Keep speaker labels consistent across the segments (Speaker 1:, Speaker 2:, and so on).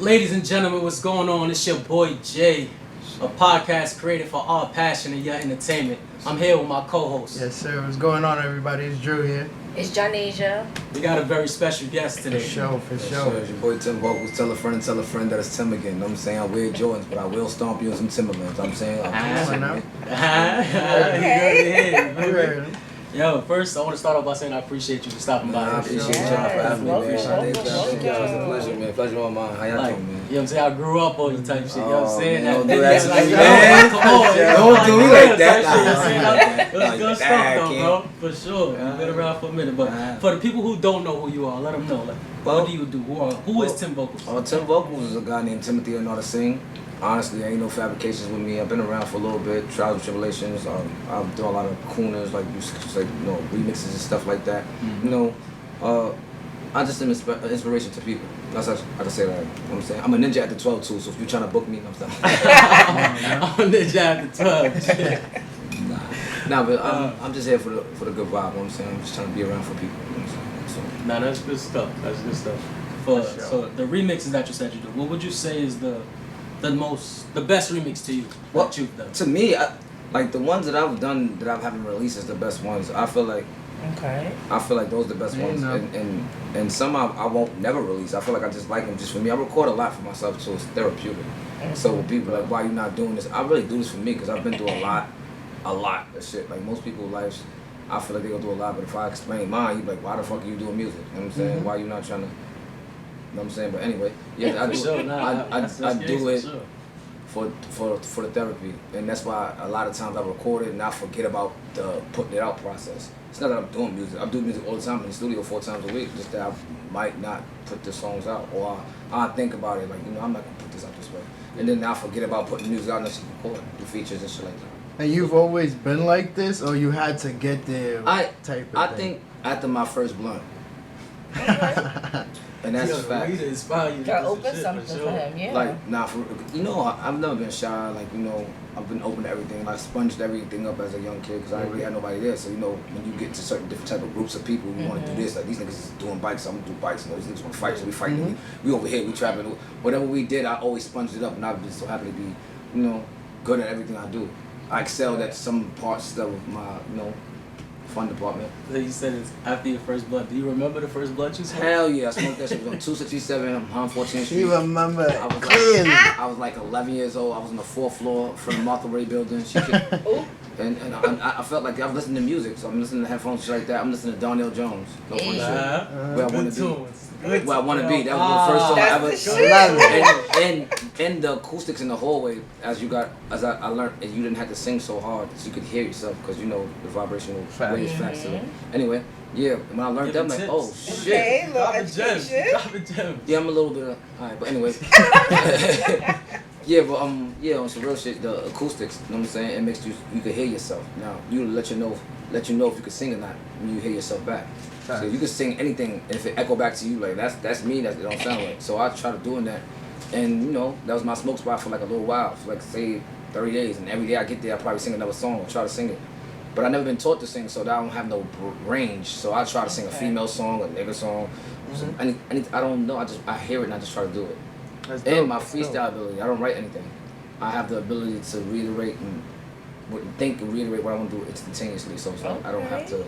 Speaker 1: Ladies and gentlemen, what's going on? It's your boy Jay, a podcast created for all passion and your entertainment. I'm here with my co-host.
Speaker 2: Yes, sir. What's going on, everybody? It's Druw here.
Speaker 3: It's Jahnasia.
Speaker 1: We got a very special guest today.
Speaker 2: For sure.
Speaker 4: It's your boy Tim Vocals. Tell a friend that it's Tim again. You know what I'm saying? I wear Jordans, but I will stomp you in some Timberlands. I'm saying.
Speaker 2: Okay.
Speaker 1: Yo, first I want to start off by saying I appreciate you for stopping by.
Speaker 4: I appreciate y'all for having me, man. It's a pleasure, man. Pleasure on mine. How y'all doing, man?
Speaker 1: You know what I'm saying? I grew up on you type shit. You know what I'm saying?
Speaker 4: Don't do that to me, man. Don't do me like that.
Speaker 1: It was good stuff, though, bro. For sure. You've been around for a minute. But for the people who don't know who you are, let them know. Like, what do you do? Who is Tim Vocals?
Speaker 4: Tim Vocals is a guy named Timothy I know how to sing. Honestly, ain't no fabrications with me. I've been around for a little bit, trials and tribulations. I'm doing a lot of crooners, like remixes and stuff like that.
Speaker 1: Mm-hmm.
Speaker 4: You know, I just am inspiration to people. That's how I can say that. You know what I'm saying? I'm a ninja at the 12 too, so if you're trying to book me, I'm saying.
Speaker 1: I'm a ninja at the 12.
Speaker 4: Nah, but I'm just here for the good vibe. You know what I'm saying? I'm just trying to be around for people. You know what I'm saying?
Speaker 1: Nah, that's good stuff. That's good stuff. So the remixes that you said you do, what would you say is the best remix to you that you've done?
Speaker 4: To me, like the ones that I've done that I haven't released is the best ones. I feel like those are the best ones, and some I won't never release. I feel like I just like them just for me. I record a lot for myself, so it's therapeutic. So when people are like, why you not doing this? I really do this for me because I've been through a lot of shit. Like most people's lives, I feel like they go through a lot, but if I explain mine, you be like, why the fuck are you doing music? You know what I'm saying? Why you not trying to? You know what I'm saying? But anyway, yeah, I do it for the therapy, and that's why a lot of times I record it and I forget about the putting it out process. It's not that I'm doing music. I do music all the time in the studio 4 times a week. Just that I might not put the songs out, or I think about it like, I'm not gonna put this out this way, and then I forget about putting music out unless you record the features and shit like that.
Speaker 2: And you've always been like this, or you had to get there? I
Speaker 4: think after my first blunt. And that's a fact.
Speaker 3: Gotta open something for him, yeah.
Speaker 4: Like, I've never been shy. Like, I've been open to everything. I sponged everything up as a young kid because I didn't really have nobody there. So, when you get to certain different type of groups of people who want to do this, like these niggas is doing bikes, so I'm gonna do bikes. These niggas want to fight, so we fighting. We over here, we trapping. Whatever we did, I always sponged it up, and I'm just so happy to be, good at everything I do. I excelled at some parts of my, fun department.
Speaker 1: So you said it's after your first blunt. Do you remember the first blunt you smoked?
Speaker 4: Hell yeah, I smoked that shit. It was on 267 on 14th Street.
Speaker 2: You remember
Speaker 4: clearly. I was like 11 years old. I was on the 4th floor from the Martha Ray building. And I felt like I was listening to music, so I'm listening to headphones, shit like that. I'm listening to Darnell Jones. No funny shit. Where I want to be. Where I want to be. That was the first song I ever. And the acoustics in the hallway, as I learned, and you didn't have to sing so hard, so you could hear yourself, because the vibrational waves faster. Anyway, yeah, when I learned that, I'm like, oh shit.
Speaker 3: Okay,
Speaker 1: Drop a gem.
Speaker 4: Yeah, I'm a little bit of, alright, but anyway. Yeah, but on some real shit, the acoustics, you know what I'm saying? It makes you can hear yourself. Now, you let you know if you can sing or not when you hear yourself back. So you can sing anything, and if it echo back to you, like that's me, it don't sound right. So I try to doing that, and that was my smoke spot for like a little while, for like say 30 days, and every day I get there, I probably sing another song or try to sing it. But I never been taught to sing, so that I don't have no range. So I try to sing a female song, a nigga song, I don't know. I hear it and I just try to do it. And my freestyle ability, I don't write anything. I have the ability to reiterate and think and reiterate what I want to do instantaneously, so I don't have to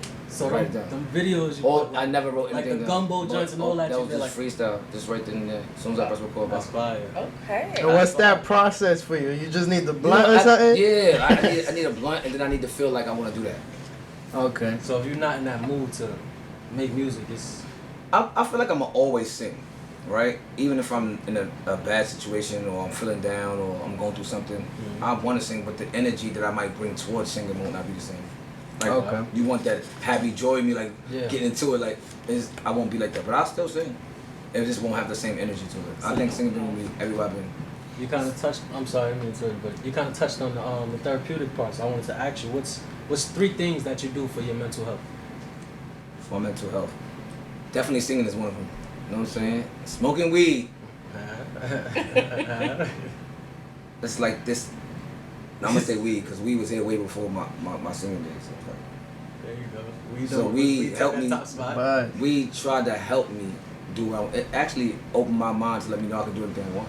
Speaker 4: write it down.
Speaker 1: Them videos
Speaker 4: I never wrote anything
Speaker 1: like the gumbo joints and all that.
Speaker 4: That was just freestyle, just right then and there. As soon as I press record.
Speaker 1: That's fire.
Speaker 3: Okay.
Speaker 2: And what's that process for you? You just need the blunt or something?
Speaker 4: Yeah, I need a blunt, and then I need to feel like I want to do that.
Speaker 2: Okay.
Speaker 1: So if you're not in that mood to make music,
Speaker 4: I feel like I'm gonna always sing. Right? Even if I'm in a bad situation, or I'm feeling down, or I'm going through something, I want to sing, but the energy that I might bring towards singing won't not be the same. Like, you want that happy joy in me, like getting into it, like I won't be like that, but I'll still sing. It just won't have the same energy to it. I think singing will be everywhere I've been.
Speaker 1: You kind of touched. I'm sorry, I didn't mean to, but you kind of touched on the therapeutic part. So I wanted to ask you, what's 3 things that you do for your mental health?
Speaker 4: For my mental health, definitely singing is one of them. You know what I'm saying? Smoking weed. It's like this. Now I'm gonna say weed because weed was here way before my singing days.
Speaker 1: There you go.
Speaker 4: So weed helped me.
Speaker 2: But
Speaker 4: Weed tried to help me do what it actually opened my mind to let me know I can do anything I want.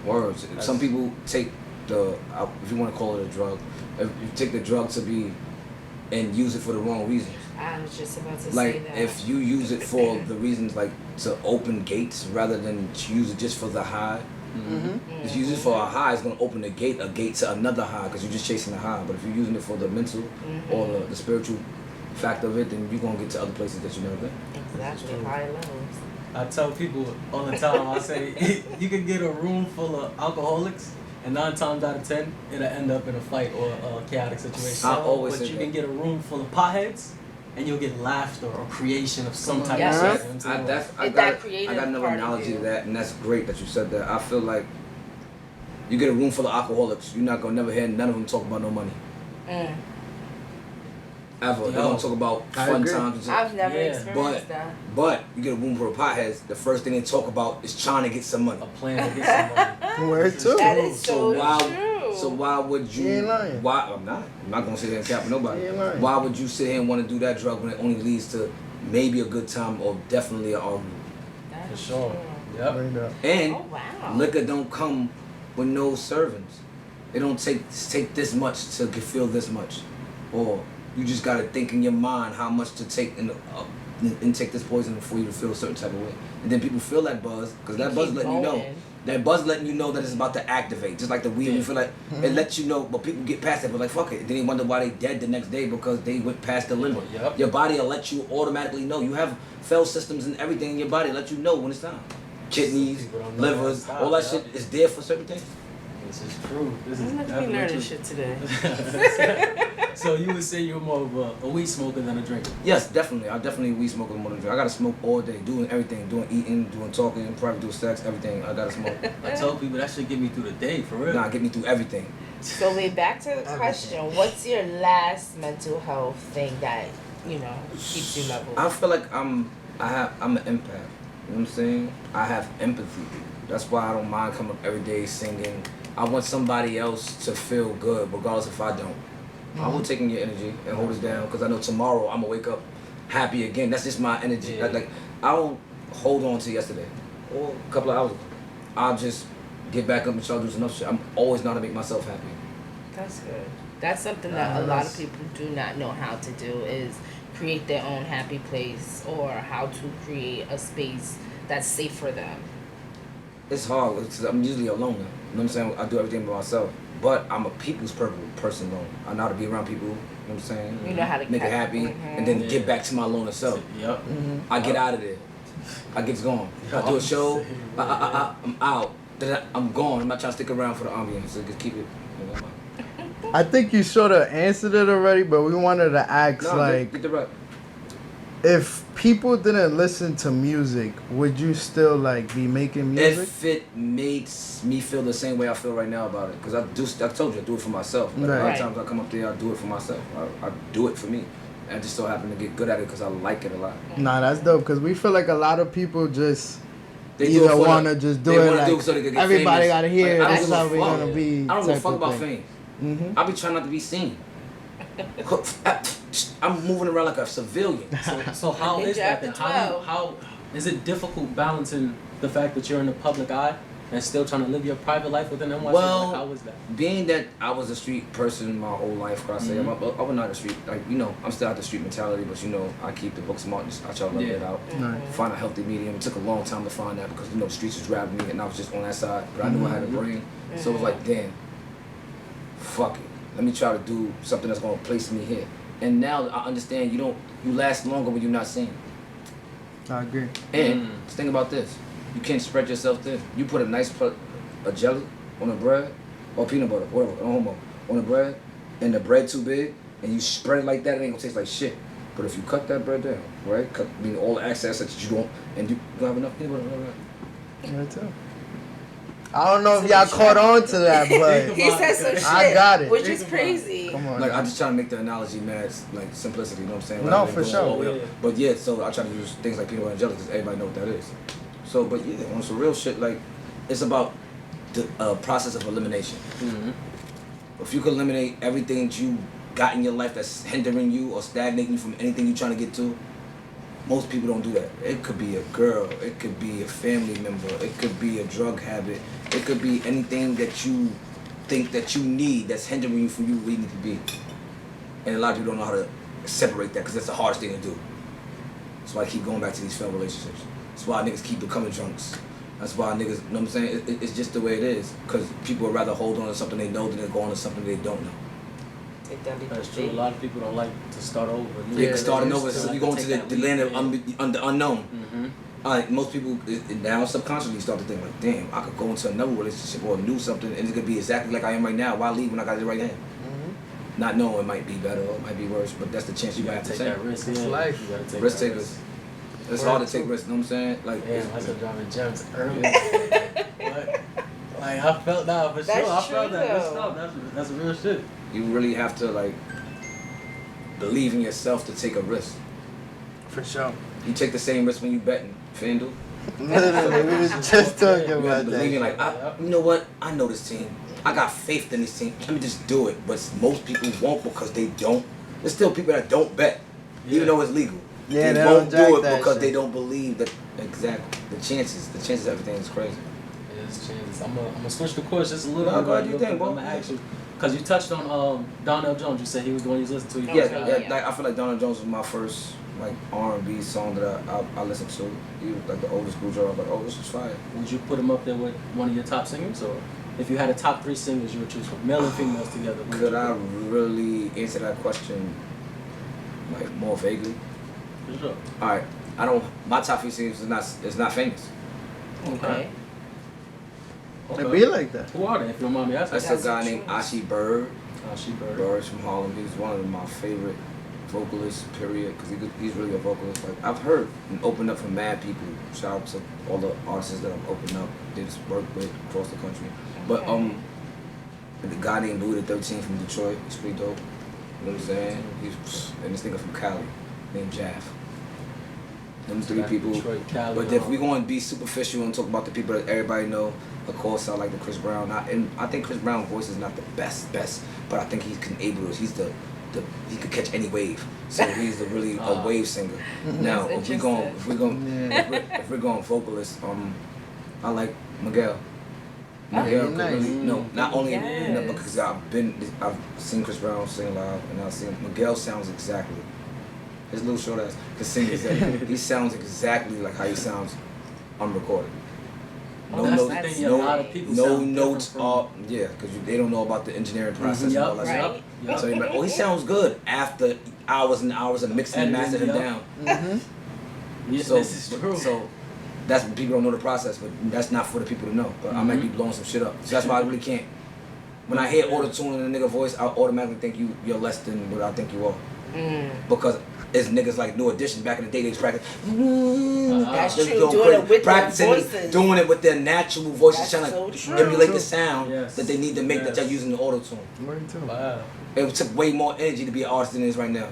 Speaker 4: Words. Some people take if you want to call it a drug, if you take the drug and use it for the wrong reasons.
Speaker 3: I was just about to
Speaker 4: like,
Speaker 3: say that.
Speaker 4: if you use it for the reasons like to open gates rather than use it just for the high. If you use it for a high, it's gonna open a gate to another high because you're just chasing the high. But if you're using it for the mental or the spiritual fact of it, then you're gonna get to other places that you never been.
Speaker 3: Exactly, high levels.
Speaker 1: I tell people all the time, I say, you can get a room full of alcoholics, and 9 times out of 10, it'll end up in a fight or a chaotic situation.
Speaker 4: I always say
Speaker 1: but you
Speaker 4: that.
Speaker 1: can get a room full of potheads, and you'll get laughter or creation of some type
Speaker 3: Yes.
Speaker 1: of shit.
Speaker 4: I got another analogy to that, and that's great that you said that. I feel like you get a room full of alcoholics, you're not gonna never hear none of them talk about no money. Ever. They're gonna talk about fun times.
Speaker 3: I've never experienced that.
Speaker 4: But you get a room full of potheads, the first thing they talk about is trying to get some money.
Speaker 1: A plan to get some money.
Speaker 2: Where to?
Speaker 3: That is so true.
Speaker 4: So why would you?
Speaker 2: You ain't lying.
Speaker 4: Why? I'm not gonna sit here and cap for nobody.
Speaker 2: You ain't lying.
Speaker 4: Why would you sit here and want to do that drug when it only leads to maybe a good time or definitely an argument?
Speaker 1: For sure. Yep.
Speaker 4: And
Speaker 3: Oh, wow.
Speaker 4: liquor don't come with no servings. It don't take this much to feel this much, or you just gotta think in your mind how much to take and take this poison before you to feel a certain type of way. And then people feel that buzz because that buzz letting you know. That buzz letting you know that it's about to activate. Just like the weed, you feel like it lets you know, but people get past it. But like fuck it, then they wonder why they dead the next day because they went past the limit.
Speaker 1: Yep.
Speaker 4: Your body will let you automatically know. You have cell systems and everything in your body let you know when it's time. Kidneys, livers, all that shit is there for certain things.
Speaker 1: This is true. This is
Speaker 3: Let me learn this shit today.
Speaker 1: So you would say you're more of a weed smoker than a drinker?
Speaker 4: Yes, definitely. I'm definitely a weed smoker more than a drink. I gotta smoke all day, doing everything, doing eating, doing talking, probably doing sex, everything. I gotta smoke.
Speaker 1: I tell people that should get me through the day, for real.
Speaker 4: Nah, get me through everything.
Speaker 3: So wait, back to the question. What's your last mental health thing that, keeps you level?
Speaker 4: I feel like I'm an empath. You know what I'm saying? I have empathy. That's why I don't mind coming up every day singing. I want somebody else to feel good, regardless if I don't. I will take in your energy and hold it down, because I know tomorrow I'm gonna wake up happy again. That's just my energy.
Speaker 1: Yeah.
Speaker 4: Like I don't hold on to yesterday or a couple of hours ago. I'll just get back up and try to do some other shit. I'm always going to make myself happy.
Speaker 3: That's good. That's something that a lot of people do not know how to do, is create their own happy place, or how to create a space that's safe for them.
Speaker 4: It's hard because I'm usually alone now. You know what I'm saying? I do everything by myself. But I'm a people's person though. I know how to be around people, you know what I'm saying?
Speaker 3: You know how to
Speaker 4: make it happy and then get back to my loner self.
Speaker 1: Yep.
Speaker 4: I get out of there. I get gone. I do a show, I'm out. Then I'm gone. I'm not trying to stick around for the ambience. So just keep it.
Speaker 2: I think you sort of answered it already, but we wanted to ask,
Speaker 4: get the right.
Speaker 2: If people didn't listen to music, would you still be making music?
Speaker 4: If it makes me feel the same way I feel right now about it, because I told you I do it for myself. A lot of times I come up there, I do it for myself. I do it for me. I just so happen to get good at it because I like it a lot.
Speaker 2: Nah, that's dope, because we feel like a lot of people just either want to just do it
Speaker 4: so they can get
Speaker 2: everybody
Speaker 4: famous.
Speaker 2: got to hear it.
Speaker 4: Like,
Speaker 2: That's how we're going to be.
Speaker 4: I don't give a fuck about fame. I be trying not to be seen. I'm moving around like a civilian.
Speaker 1: So how is that then? How is it difficult balancing the fact that you're in the public eye and still trying to live your private life within NYC?
Speaker 4: Well,
Speaker 1: how is that?
Speaker 4: Being that I was a street person my whole life, I say I was not a street, I'm still out the street mentality, but I keep the book smart. I try to level it out, find a healthy medium. It took a long time to find that because the streets was driving me and I was just on that side, but I knew I had a brain, so it was like, damn, fuck it. Let me try to do something that's gonna place me here. And now I understand you last longer when you're not seen.
Speaker 2: I agree.
Speaker 4: And think about this. You can't spread yourself thin. You put a jelly on the bread, or peanut butter, whatever, no homo, on the bread, and the bread too big, and you spread it like that, it ain't gonna taste like shit. But if you cut that bread down, right? Meaning all the excess that you don't, and you don't have enough peanut butter,
Speaker 2: Right too. I don't know if y'all caught on to that, but
Speaker 3: he said some shit,
Speaker 2: I got it.
Speaker 3: Which is crazy.
Speaker 2: Come on.
Speaker 4: I just try to make the analogy mad, simplicity, you know what I'm saying?
Speaker 2: No, for sure.
Speaker 4: But so I try to use things like peanut butter and jelly because everybody know what that is. So, but on some real shit, it's about the process of elimination. If you can eliminate everything that you got in your life that's hindering you or stagnating you from anything you're trying to get to, Most people don't do that. It could be a girl, it could be a family member, it could be a drug habit, it could be anything that you think that you need that's hindering you from you where you need to be. And a lot of people don't know how to separate that because that's the hardest thing to do. That's why I keep going back to these failed relationships. That's why niggas keep becoming drunks. That's why niggas, you know what I'm saying? It's just the way it is. Because people would rather hold on to something they know than to go on to something they don't know.
Speaker 1: That's true. A lot of people don't like to start over.
Speaker 4: Yeah, starting over. So you go into the land of the unknown. Most people now subconsciously start to think like, damn, I could go into another relationship or do something and it could be exactly like I am right now. Why leave when I got it right now? Not knowing it might be better or it might be worse, but that's the chance you have to take.
Speaker 1: That risk.
Speaker 2: It's life.
Speaker 1: You gotta take
Speaker 4: risk takers. It's hard to take risks, you know what I'm saying? Like,
Speaker 1: yeah, I started driving gems early. Like I felt that for sure. I felt that. Good stuff. That's real shit.
Speaker 4: You really have to like believe in yourself to take a risk.
Speaker 2: For sure.
Speaker 4: You take the same risk when you betting, FanDuel.
Speaker 2: Literally, we was just talking about that.
Speaker 4: Believing like, you know what? I know this team. I got faith in this team. Let me just do it. But most people won't because they don't. There's still people that don't bet, even though it's legal.
Speaker 2: Yeah,
Speaker 4: they won't do it because
Speaker 2: shit.
Speaker 4: they don't believe that. Exactly. The chances of everything is crazy.
Speaker 1: Yeah, it's chances. I'm gonna switch the course just a little
Speaker 4: No,
Speaker 1: bit.
Speaker 4: go ahead, you think,
Speaker 1: I'm
Speaker 4: bro.
Speaker 1: gonna ask you because you touched on Donnell Jones. You said he was the one you was listening to.
Speaker 4: Yeah. Like I feel like Donald Jones was my first like R&B song that I listened to. He was like the oldest school drummer. I was like, oh, this is fire.
Speaker 1: Would you put him up there with one of your top singers, or if you had a top 3 singers you would choose from, male and females together?
Speaker 4: Could I really answer that question like more vaguely?
Speaker 1: For sure.
Speaker 4: All right, my top 3 singers is not famous.
Speaker 1: Okay.
Speaker 2: It be like that.
Speaker 1: Who are they? If you don't mind me asking.
Speaker 4: That's a guy named Ashi Bird.
Speaker 1: Ashi Bird.
Speaker 4: Bird's from Harlem. He's one of my favorite vocalists, period, because he's really a vocalist. Like I've heard and opened up for mad people. Shout out to all the artists that I've opened up, did work with across the country. But the guy named Louis the 13th from Detroit, he's pretty dope. You know what I'm saying? And this nigga from Cali named Jav. Them 3 people.
Speaker 1: Detroit, Cali,
Speaker 4: but if we're going to be superficial and talk about the people that everybody know, of course I like the Chris Brown. And I think Chris Brown's voice is not the best, but I think he's able to. He could catch any wave. So he's really a wave singer. Now if we're going vocalist, I like Miguel. Miguel could really, not only because I've seen Chris Brown sing live and I've seen Miguel sounds exactly. His little short ass can sing exactly. He sounds exactly like how he sounds unrecorded. No notes. Because they don't know about the engineering process and all that stuff. So you're like, he sounds good after hours and hours of mixing and mastering him down.
Speaker 1: Yes, this is true.
Speaker 4: So that's when people don't know the process, but that's not for the people to know. But I might be blowing some shit up. So that's why I really can't. When I hear auto-tune in a nigga voice, I automatically think you're less than what I think you are. Because it's niggas like New Edition back in the day, they just practice.
Speaker 3: That's true. Doing it with their voices.
Speaker 4: Doing it with their natural voices, trying to emulate the sound that they need to make that they're using the auto-tune.
Speaker 1: Wow.
Speaker 4: It took way more energy to be an artist than it is right now.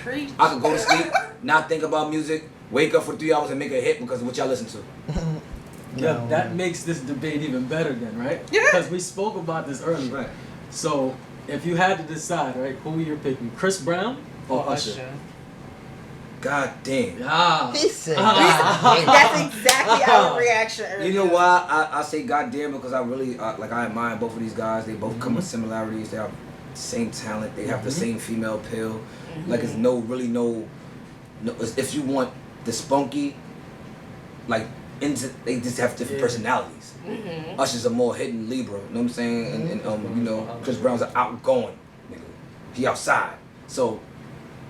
Speaker 3: Preach.
Speaker 4: I could go to sleep, not think about music, wake up for 3 hours and make a hit because of what y'all listen to.
Speaker 1: Yeah, that makes this debate even better then, right?
Speaker 3: Yeah.
Speaker 1: Because we spoke about this earlier.
Speaker 4: Right.
Speaker 1: So, if you had to decide, right, who you're picking, Chris Brown or Usher?
Speaker 4: God damn.
Speaker 1: Ah.
Speaker 2: He said
Speaker 3: That's exactly our reaction earlier.
Speaker 4: You know why I say goddamn? Because I really I admire both of these guys. They both come with similarities. They have the same talent. They have the same female pill. Like it's no. If you want the spunky, they just have different personalities. Usher's a more hidden Libra. You know what I'm saying? And Chris Brown's an outgoing nigga. He outside. So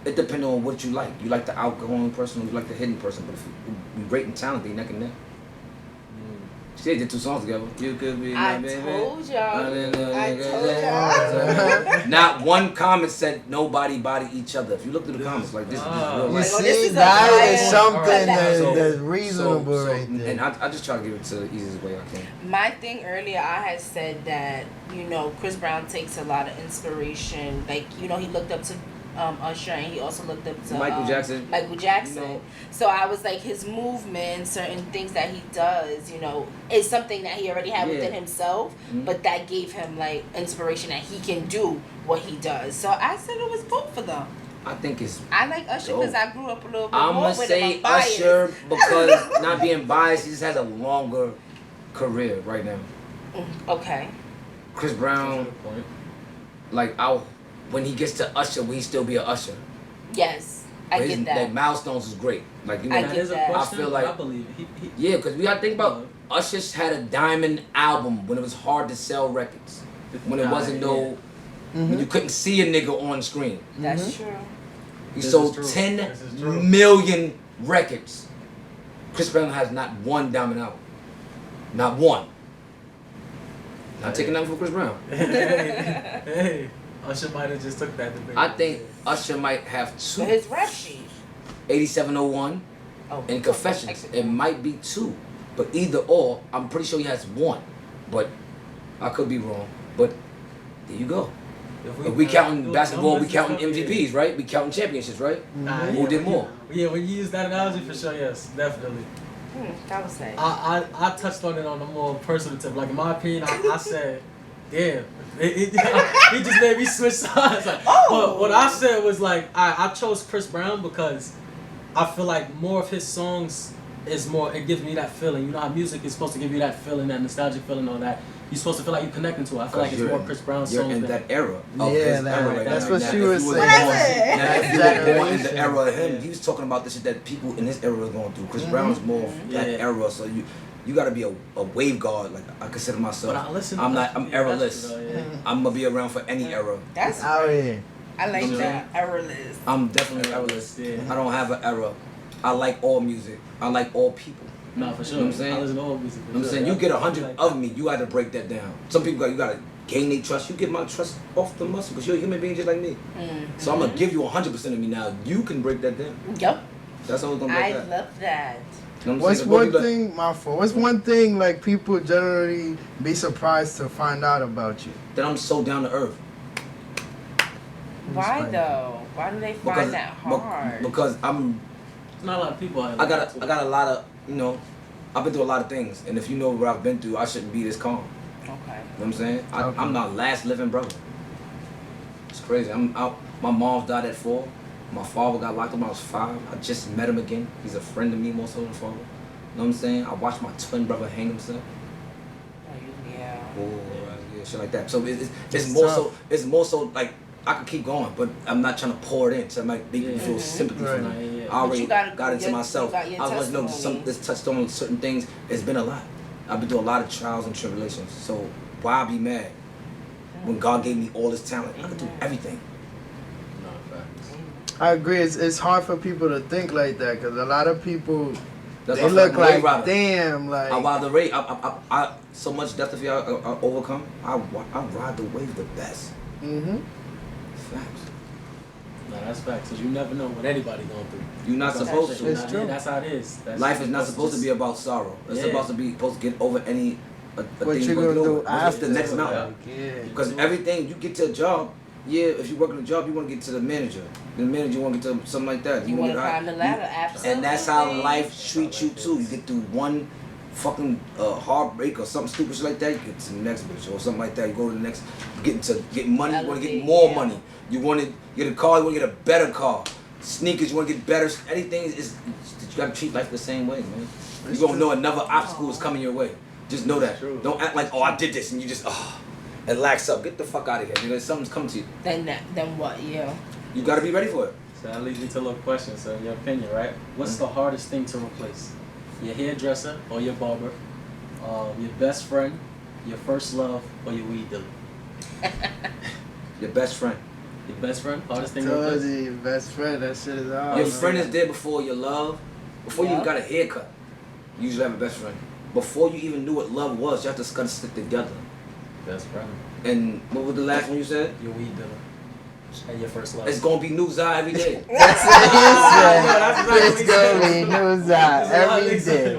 Speaker 4: it depends on what you like. You like the outgoing person or you like the hidden person. But if you great in talent, they neck and neck. They did 2 songs together. You could be my baby.
Speaker 3: I told y'all.
Speaker 4: Not one comment said nobody body each other. If you look through the comments, like this is real
Speaker 2: You
Speaker 4: life.
Speaker 2: see, that is something that's reasonable right there.
Speaker 4: And I just try to give it to the easiest way I can.
Speaker 3: My thing earlier, I had said that, Chris Brown takes a lot of inspiration. Like, he looked up to Usher, and he also looked up to
Speaker 4: Michael Jackson.
Speaker 3: So I was like, his movement, certain things that he does, is something that he already had within himself, but that gave him like inspiration that he can do what he does. So I said it was both of them.
Speaker 4: I think it's.
Speaker 3: I like Usher because I grew up a little bit
Speaker 4: I'm
Speaker 3: more
Speaker 4: gonna
Speaker 3: with
Speaker 4: say
Speaker 3: him. I'm
Speaker 4: Usher because not being biased, he just has a longer career right now.
Speaker 3: Okay.
Speaker 4: Chris Brown, like when he gets to Usher, will he still be a Usher?
Speaker 3: Yes, I get that.
Speaker 4: Like milestones is great. Like you know,
Speaker 3: I get that.
Speaker 4: I feel like
Speaker 1: I believe it.
Speaker 4: yeah, because we gotta think about Usher's had a diamond album when it was hard to sell records, when it wasn't when you couldn't see a nigga on screen.
Speaker 3: That's true.
Speaker 4: He sold 10 million records. Chris Brown has not one diamond album. Not one. Not taking nothing from Chris Brown.
Speaker 1: Hey, Usher might have just took that debate.
Speaker 4: I think Usher might have 2.
Speaker 3: But his rap sheet.
Speaker 4: 8701 and Confessions. It might be 2. But either or, I'm pretty sure he has 1. But I could be wrong. But there you go. If we counting basketball, we counting MVPs, right? We counting championships, right? Who did more?
Speaker 1: Yeah, when you use that analogy, for sure, yes, definitely.
Speaker 3: That was nice.
Speaker 1: I touched on it on a more personal tip. Like, in my opinion, I said, damn. He just made me switch sides. Like, but what I said was, like, I chose Chris Brown because I feel like more of his songs is more, it gives me that feeling. You know how music is supposed to give you that feeling, that nostalgic feeling, all that. You're supposed to feel like you're connecting to it. I feel like it's more Chris Brown songs.
Speaker 4: You're in that era.
Speaker 2: That's what she was saying.
Speaker 4: If you were born in the era of him, he was talking about the shit that people in this era are going through. Chris Brown's more that era, so you got to be a wave guard. Like I consider myself. I'm eraless. I'm gonna be around for any era.
Speaker 3: That's
Speaker 2: out here.
Speaker 3: I like that. Eraless.
Speaker 4: I'm definitely eraless. Yeah. I don't have an era. I like all music. I like all people.
Speaker 1: Nah, for sure.
Speaker 4: You know what I'm saying?
Speaker 1: I listen to all music.
Speaker 4: I'm saying you get 100 of me, you got to break that down. Some people you got to gain their trust. You get my trust off the muscle because you're a human being just like me. So I'm gonna give you 100% of me now. You can break that down.
Speaker 3: Yep.
Speaker 4: That's how we're gonna break that.
Speaker 3: I love that.
Speaker 4: You know
Speaker 2: What's one thing, my fault? What's one thing like people generally be surprised to find out about you?
Speaker 4: That I'm so down to earth.
Speaker 3: Why though? Why do they find that hard?
Speaker 4: Because
Speaker 1: There's not a lot of people out
Speaker 4: I got a lot of, you know, I've been through a lot of things, and if you know what I've been through, I shouldn't be this calm.
Speaker 3: Okay.
Speaker 4: You know what I'm saying? I'm my last living brother. It's crazy. My mom died at 4. My father got locked up when I was 5. I just met him again. He's a friend of me more so than a father. You know what I'm saying? I watched my twin brother hang himself.
Speaker 3: Yeah.
Speaker 4: Yeah, shit like that. So it's more so like I could keep going, but I'm not trying to pour it in. So I might make you feel sympathy for me. I already got into myself. I was know this touched on certain things. It's been a lot. I've been through a lot of trials and tribulations. So why be mad when God gave me all this talent? I could do everything.
Speaker 2: I agree. It's hard for people to think like that because a lot of people
Speaker 4: they
Speaker 2: look like damn, like
Speaker 4: I ride the wave. I so much depth of fear I overcome. I ride the wave the best. Facts.
Speaker 1: No, that's facts. Cause you never know what anybody going through.
Speaker 4: You're not supposed to.
Speaker 1: It's true. That's how it is.
Speaker 4: Life is not supposed to be about sorrow. It's supposed to get over any
Speaker 2: what
Speaker 4: thing
Speaker 2: you're gonna do
Speaker 4: after the next mountain. Because everything you get to a job. Yeah, if you work in a job, you want to get to the manager. The manager, you want to get to something like that.
Speaker 3: You want to climb the ladder, absolutely.
Speaker 4: And that's how life treats you too. You get through one fucking heartbreak or something stupid like that, you get to the next bitch or something like that. You go to the next, get money. You want to get more money. You want to get a car. You want to get a better car. Sneakers. You want to get better. Anything is you got to treat life the same way, man. You gonna know another obstacle is coming your way. Just know that. Don't act like I did this and you just and lax up. Get the fuck out of here because something's coming to you.
Speaker 3: Then what? Yeah.
Speaker 4: You gotta be ready for it.
Speaker 1: So that leads me to a little question. So in your opinion, right? What's the hardest thing to replace? Your hairdresser or your barber? Your best friend, your first love, or your weed dealer?
Speaker 4: Your best friend.
Speaker 1: Your best friend? Hardest thing to replace?
Speaker 2: Your best friend. That shit is hard.
Speaker 4: Your friend is there before your love. Before you got a haircut, you usually have a best friend. Before you even knew what love was, you have to stick together.
Speaker 1: Best friend.
Speaker 4: And what was the last one you said?
Speaker 1: Your weed dealer. And your first love.
Speaker 4: It's gonna be new Zai every day.
Speaker 2: That's what he said. It's gonna be new Zai every day.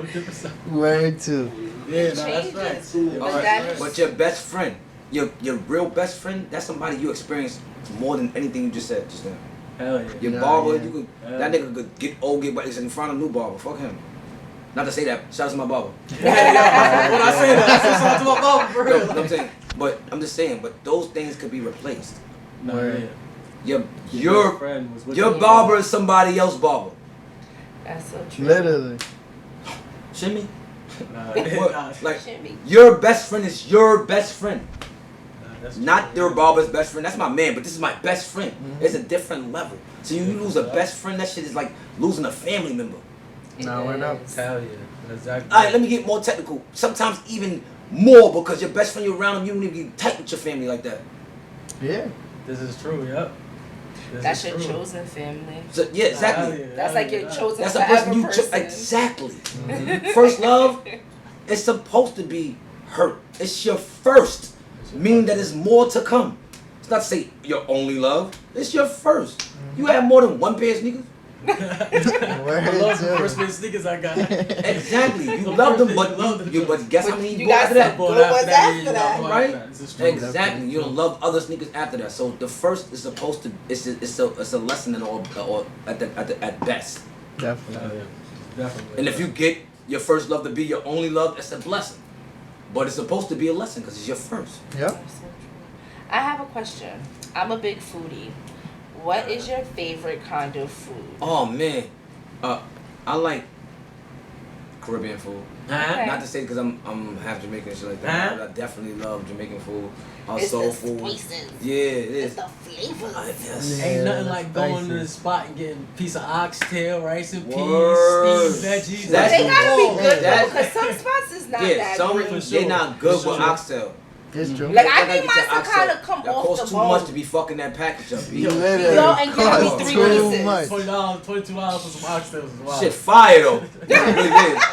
Speaker 2: Word too.
Speaker 1: Yeah, no, that's right.
Speaker 4: But your best friend, your real best friend, that's somebody you experience more than anything you just said just now.
Speaker 1: Hell yeah.
Speaker 4: Your barber, that nigga could get old, get back in front of a new barber. Fuck him. Not to say that. Shout out to my barber.
Speaker 1: When I say that, I say shout out to my barber for real.
Speaker 4: No, I'm saying, but I'm just saying, but those things could be replaced.
Speaker 1: No, yeah.
Speaker 4: your barber is somebody else's barber.
Speaker 3: That's so true.
Speaker 2: Literally.
Speaker 4: Shimmy. Like
Speaker 3: Shimmy.
Speaker 4: your best friend is your best friend. Not
Speaker 1: true.
Speaker 4: your barber's best friend. That's my man, but this is my best friend. It's a different level. So you lose a best friend, that shit is like losing a family member.
Speaker 2: No, we're not.
Speaker 1: Hell yeah. Exactly.
Speaker 4: Alright, let me get more technical. Sometimes even more because your best friend, you're around them, you don't even be tight with your family like that.
Speaker 2: Yeah.
Speaker 1: This is true, yep.
Speaker 3: That's your chosen family.
Speaker 4: So, yeah, exactly.
Speaker 3: That's like your chosen
Speaker 4: That's a
Speaker 3: forever
Speaker 4: person you exactly. First love, it's supposed to be hurt. It's your first. Meaning that there's more to come. It's not to say your only love. It's your first. You have more than one pair of sneakers.
Speaker 1: I love the first pair of sneakers I got.
Speaker 4: Exactly. You love them, but guess how many you bought after that?
Speaker 3: After that.
Speaker 4: Right? Exactly. You don't love other sneakers after that. So the first is supposed to it's a lesson or at best.
Speaker 2: Definitely.
Speaker 1: Definitely.
Speaker 4: And if you get your first love to be your only love, it's a blessing. But it's supposed to be a lesson because it's your first.
Speaker 2: Yep.
Speaker 3: I have a question. I'm a big foodie. What is your favorite kind of food?
Speaker 4: Oh man, I like Caribbean food.
Speaker 3: Okay.
Speaker 4: Not to say because I'm half Jamaican and shit like that. But I definitely love Jamaican food.
Speaker 3: It's
Speaker 4: soul
Speaker 3: the
Speaker 4: food.
Speaker 3: spices.
Speaker 4: Yeah, it
Speaker 3: It's
Speaker 4: is.
Speaker 3: the flavors.
Speaker 4: Yes.
Speaker 2: Yeah,
Speaker 1: Ain't nothing
Speaker 2: that's
Speaker 1: like going
Speaker 2: spicy.
Speaker 1: to the spot and getting a piece of oxtail, rice and peas,
Speaker 4: Word.
Speaker 1: steamed veggies.
Speaker 4: That's
Speaker 3: They gotta be good though,
Speaker 4: That's-
Speaker 3: because some spots is not
Speaker 4: Yeah,
Speaker 3: that
Speaker 4: some
Speaker 3: great.
Speaker 1: for sure.
Speaker 4: they not good
Speaker 1: For
Speaker 4: with
Speaker 1: sure.
Speaker 4: oxtail.
Speaker 2: It's true.
Speaker 3: Like, I
Speaker 4: gotta
Speaker 3: need
Speaker 4: get
Speaker 3: mine
Speaker 4: your
Speaker 3: to
Speaker 4: oxtail.
Speaker 3: kinda come
Speaker 4: that
Speaker 3: off
Speaker 4: costs
Speaker 3: the
Speaker 4: too
Speaker 3: bone.
Speaker 4: much to be fucking that package up. B.
Speaker 2: Literally.
Speaker 3: Yo, and give me
Speaker 2: costs
Speaker 3: 3
Speaker 2: too
Speaker 3: pieces.
Speaker 2: much.
Speaker 1: $20, $22 for some oxtails is wild.
Speaker 4: Shit fire though. It really is.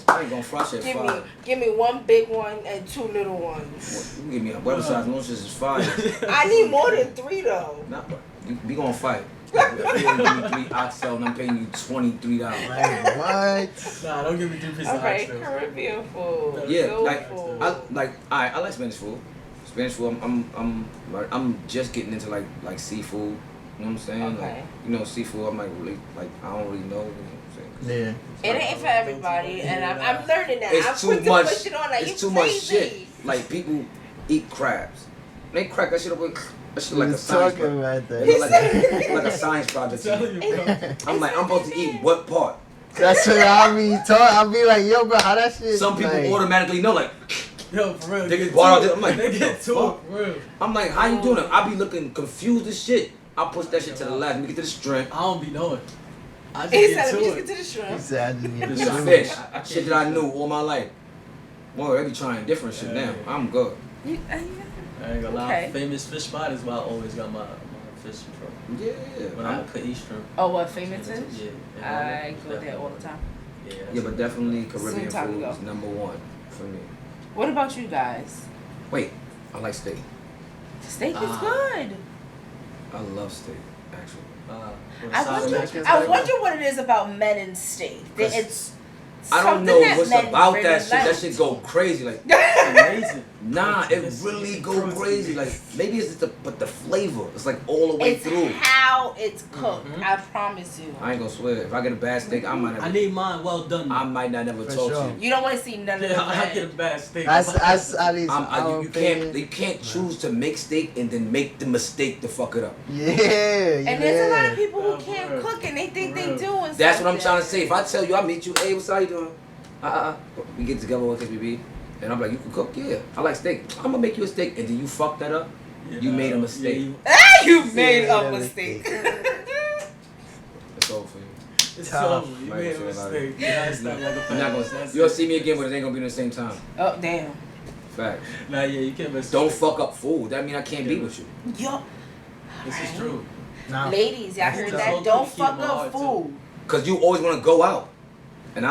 Speaker 4: I ain't gonna front shit fire.
Speaker 3: Give me 1 big one and 2 little ones.
Speaker 4: You give me a whatever size lunches is fire.
Speaker 3: I need more than 3 though.
Speaker 4: Nah, we gonna fight. If you only give me 3 oxtail and I'm paying you $23.
Speaker 2: Like, what?
Speaker 1: Nah, don't give me 3 pieces of
Speaker 3: Okay,
Speaker 1: oxtails.
Speaker 3: Caribbean food.
Speaker 4: Yeah,
Speaker 3: Soul
Speaker 4: like
Speaker 3: food.
Speaker 4: I like Spanish food. Spanish food. I'm just getting into like seafood. You know what I'm saying?
Speaker 3: Okay.
Speaker 4: Like, you know, seafood. I'm like I don't really know. You know what I'm saying?
Speaker 2: Yeah.
Speaker 3: It ain't for everybody, and I'm learning that.
Speaker 4: It's
Speaker 3: I'm
Speaker 4: too
Speaker 3: quick to
Speaker 4: much.
Speaker 3: push it on like
Speaker 4: It's
Speaker 3: you
Speaker 4: too
Speaker 3: crazy.
Speaker 4: much shit. Like people eat crabs. They crack that shit up with that shit like a
Speaker 2: He's
Speaker 4: science
Speaker 2: talking
Speaker 4: project.
Speaker 2: about
Speaker 4: It
Speaker 2: that.
Speaker 4: look like a science project.
Speaker 1: I'm telling you, bro.
Speaker 4: I'm like, I'm supposed to eat what part?
Speaker 2: That's what I be talking. I'll be like, yo, bro, how that shit?
Speaker 4: Some people
Speaker 2: like,
Speaker 4: automatically know, like,
Speaker 1: Yo, for real.
Speaker 4: They
Speaker 1: get
Speaker 4: get bought
Speaker 1: to
Speaker 4: out
Speaker 1: it.
Speaker 4: there. I'm like,
Speaker 1: they get to it,
Speaker 4: fuck?
Speaker 1: for real.
Speaker 4: I'm like, how you doing it? I be looking confused as shit. I push that shit to the left. Let me get to the strength.
Speaker 1: I don't be knowing. I just
Speaker 3: He
Speaker 1: get
Speaker 3: said,
Speaker 1: to
Speaker 3: "Let me just
Speaker 1: it.
Speaker 3: get to the shrimp."
Speaker 2: He said, I didn't get
Speaker 4: It's
Speaker 2: the
Speaker 4: a
Speaker 2: food.
Speaker 4: fish.
Speaker 1: I can't
Speaker 4: Shit that I
Speaker 1: do
Speaker 4: knew
Speaker 1: it.
Speaker 4: all my life. Boy, they be trying different shit now. I'm good.
Speaker 1: I ain't gonna lie.
Speaker 3: Okay.
Speaker 1: Famous fish spot is where I always got my fish from.
Speaker 4: Yeah.
Speaker 1: When I'm gonna eat shrimp.
Speaker 3: Oh, what famous is?
Speaker 1: Yeah.
Speaker 3: I go there all the time.
Speaker 1: Yeah,
Speaker 4: Yeah, but definitely Caribbean
Speaker 3: Some time
Speaker 4: food
Speaker 3: ago.
Speaker 4: is number 1 for me.
Speaker 3: What about you guys?
Speaker 4: Wait, I like steak.
Speaker 3: Steak is
Speaker 1: Ah.
Speaker 3: good.
Speaker 4: I love steak, actually.
Speaker 3: I wonder what it is about men and steak. That it's
Speaker 4: I don't
Speaker 3: something
Speaker 4: know
Speaker 3: that
Speaker 4: what's
Speaker 3: men
Speaker 4: about
Speaker 3: really
Speaker 4: that shit.
Speaker 3: like.
Speaker 4: That shit go crazy. Like,
Speaker 1: amazing.
Speaker 4: nah, it really go crazy. Like, maybe it's just but the flavor. It's like all the way
Speaker 3: It's
Speaker 4: through.
Speaker 3: how it's cooked.
Speaker 1: Mhm.
Speaker 3: I promise you.
Speaker 4: I ain't gonna swear. If I get a bad steak, I might
Speaker 1: I
Speaker 4: never.
Speaker 1: need mine well done.
Speaker 4: I might not never
Speaker 2: For
Speaker 4: talk
Speaker 2: sure.
Speaker 4: to you.
Speaker 3: You don't want to see none of
Speaker 1: Yeah,
Speaker 3: that.
Speaker 1: I get a bad steak.
Speaker 2: That's at least our
Speaker 4: You
Speaker 2: opinion.
Speaker 4: can't choose to make steak and then make the mistake to fuck it up.
Speaker 2: Yeah.
Speaker 3: And there's a lot of people who
Speaker 1: Yeah,
Speaker 3: can't
Speaker 1: for real.
Speaker 3: cook and they think
Speaker 1: For
Speaker 3: they
Speaker 1: real.
Speaker 3: do. And
Speaker 4: That's what I'm
Speaker 3: something.
Speaker 4: trying to say. If I tell you, I meet you, hey, what's how you doing? We get together with KBB, and I'm like, you can cook? Yeah, I like steak. I'm gonna make you a steak, and then you fuck that up. You made a mistake.
Speaker 3: You made
Speaker 2: Yeah,
Speaker 3: a
Speaker 2: that
Speaker 3: mistake.
Speaker 4: It's over for you.
Speaker 1: It's
Speaker 2: Tough.
Speaker 1: so you
Speaker 4: Might
Speaker 1: made a
Speaker 4: as well
Speaker 1: mistake. Yeah, it's not like a
Speaker 4: I'm not
Speaker 1: fact.
Speaker 4: gonna. You'll see me again, but it ain't gonna be at the same time.
Speaker 3: Oh damn.
Speaker 4: Fact.
Speaker 1: Nah, yeah, you can't mess.
Speaker 4: Don't
Speaker 1: with
Speaker 4: fuck up food. That mean I can't be with you.
Speaker 3: Yo.
Speaker 1: This is true.
Speaker 2: Nah.
Speaker 3: Ladies, y'all heard
Speaker 1: That's
Speaker 3: that?
Speaker 1: so
Speaker 3: Don't
Speaker 1: key to
Speaker 3: fuck
Speaker 1: my
Speaker 3: up
Speaker 1: heart, too.
Speaker 3: food.
Speaker 4: Cause you always wanna go out, and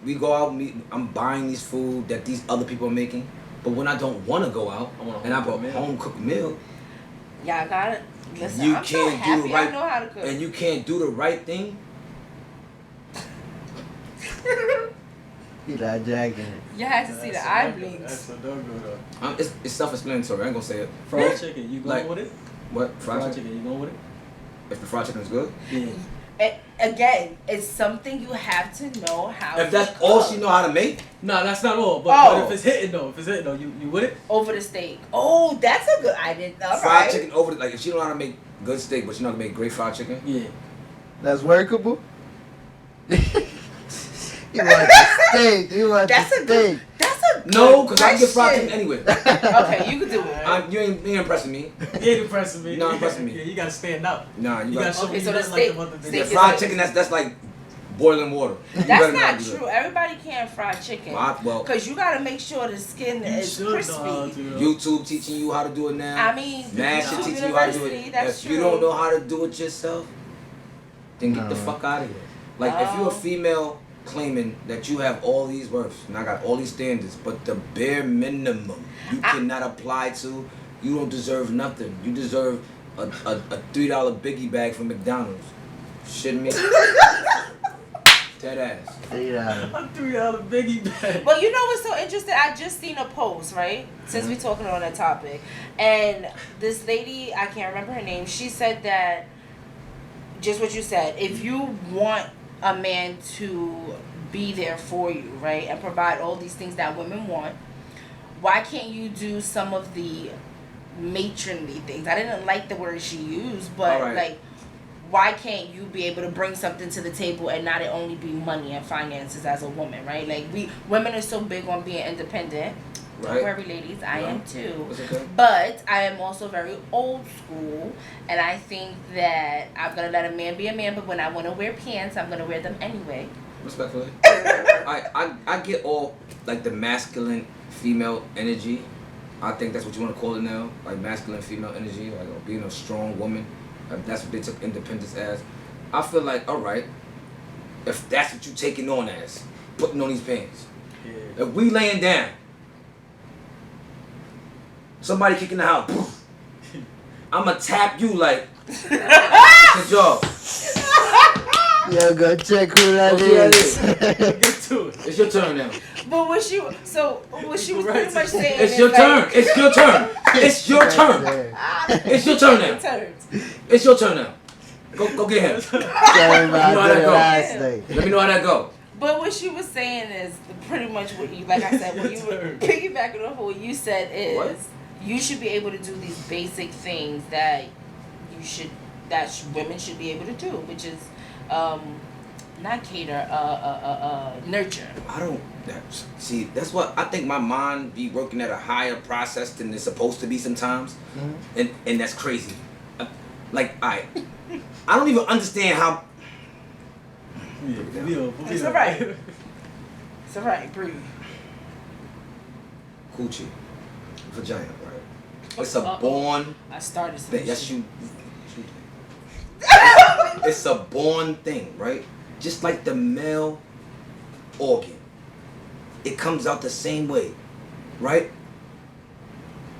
Speaker 4: we go out. I'm buying these food that these other people are making. But when I don't wanna go out,
Speaker 1: I want a
Speaker 4: and I
Speaker 1: home
Speaker 4: bought
Speaker 1: cooked meal.
Speaker 4: home cooked meal,
Speaker 3: Y'all got it. Listen,
Speaker 4: you
Speaker 3: I'm so
Speaker 4: can't do
Speaker 3: happy
Speaker 4: the right,
Speaker 3: I know how to cook.
Speaker 4: and you can't do the right thing.
Speaker 2: He not jacking it.
Speaker 3: You had to see the eye blinks.
Speaker 1: That's a no-go though.
Speaker 4: It's self-explanatory. I ain't gonna say it.
Speaker 1: Fried chicken, you going
Speaker 4: Like-
Speaker 1: with it?
Speaker 4: What fried
Speaker 1: Fried
Speaker 4: chicken?
Speaker 1: chicken, you going with it?
Speaker 4: If the fried chicken is good.
Speaker 1: Yeah.
Speaker 3: Again, it's something you have to know how
Speaker 4: If
Speaker 3: to
Speaker 4: that's
Speaker 3: cook.
Speaker 4: all she know how to make,
Speaker 1: No, that's not all. But,
Speaker 3: Oh.
Speaker 1: but if it's hitting though, you with it?
Speaker 3: Over the steak. Oh, that's a good. I didn't. All
Speaker 4: fried
Speaker 3: right.
Speaker 4: chicken over the, like if she don't know how to make good steak, but you know how to make great fried chicken?
Speaker 1: Yeah.
Speaker 2: That's workable? You want the steak. You want the steak.
Speaker 3: That's a good
Speaker 4: No, because I can get
Speaker 3: question.
Speaker 4: fried chicken anyway.
Speaker 3: Okay, you can do it.
Speaker 4: You ain't impressing me.
Speaker 1: You ain't impressing me.
Speaker 4: You're not impressing me.
Speaker 1: Yeah, you gotta stand up.
Speaker 4: Nah, you got
Speaker 1: show
Speaker 3: Okay,
Speaker 1: me
Speaker 3: so
Speaker 1: you
Speaker 3: the
Speaker 1: look like
Speaker 3: steak-
Speaker 1: the other
Speaker 3: steak
Speaker 4: yeah,
Speaker 3: is
Speaker 4: fried
Speaker 3: like-
Speaker 4: chicken, that's like boiling water. You
Speaker 3: That's
Speaker 4: better
Speaker 3: not
Speaker 4: do that.
Speaker 3: true. Everybody can't fry chicken.
Speaker 4: Well,
Speaker 3: Because you got to make sure the skin
Speaker 1: You
Speaker 3: is
Speaker 1: should know how
Speaker 3: crispy.
Speaker 1: to.
Speaker 4: YouTube teaching you how to do it now.
Speaker 3: I mean,
Speaker 4: Master
Speaker 3: YouTube
Speaker 4: teaching you how to do
Speaker 3: University,
Speaker 4: it.
Speaker 3: that's
Speaker 4: If
Speaker 3: true.
Speaker 4: you don't know how to do it yourself, then get the
Speaker 2: No.
Speaker 4: fuck out of here. Like, if you're a
Speaker 3: Oh.
Speaker 4: female claiming that you have all these worths, and I got all these standards, but the bare minimum you cannot apply to, you don't deserve nothing. You deserve a $3 biggie bag from McDonald's. Shitting me? Dead ass.
Speaker 2: Yeah.
Speaker 1: A $3 biggie bag.
Speaker 3: But you know what's so interesting? I just seen a post, right? Since we talking on that topic. And this lady, I can't remember her name, she said that, just what you said, if you want a man to be there for you, right? And provide all these things that women want, why can't you do some of the matronly things? I didn't like the word she used, but
Speaker 4: Alright.
Speaker 3: like, why can't you be able to bring something to the table and not it only be money and finances as a woman, right? Like, women are so big on being independent. Don't
Speaker 4: Right.
Speaker 3: worry, ladies, I am too.
Speaker 4: It's okay.
Speaker 3: But I am also very old school, and I think that I'm gonna let a man be a man. But when I want to wear pants, I'm gonna wear them anyway.
Speaker 4: Respectfully. I get all, like, the masculine female energy. I think that's what you want to call it now. Like, masculine female energy, like being a strong woman. Like, that's what they took independence as. I feel like, alright, if that's what you taking on as, putting on these pants.
Speaker 1: Yeah.
Speaker 4: If we laying down, somebody kicking the house, poof, I'ma tap you like, good job.
Speaker 2: Yo, go check who that
Speaker 4: Go see that
Speaker 2: is.
Speaker 1: Get to it.
Speaker 4: It's your turn now.
Speaker 3: But what she was pretty much saying
Speaker 4: It's
Speaker 3: is
Speaker 4: your turn.
Speaker 3: like,
Speaker 4: It's your turn. It's your turn. It's your turn now.
Speaker 3: turns.
Speaker 4: It's your turn now. Go get him.
Speaker 2: Tell him about
Speaker 4: You know how that
Speaker 2: it
Speaker 4: go.
Speaker 2: last night.
Speaker 4: Let me know how that go.
Speaker 3: But what she was saying is pretty much what you, like I said, what you were piggybacking off of what you said is
Speaker 4: What?
Speaker 3: you should be able to do these basic things that women should be able to do, which is not cater, nurture.
Speaker 4: I don't see. That's what I think. My mind be working at a higher process than it's supposed to be sometimes, and that's crazy. Like I don't even understand how.
Speaker 3: It's alright. It's alright. Breathe.
Speaker 4: Coochie, vagina, right? It's a born.
Speaker 3: I started. Some
Speaker 4: thing. Yes,
Speaker 3: shit.
Speaker 4: you. It's a born thing, right? Just like the male organ, it comes out the same way, right?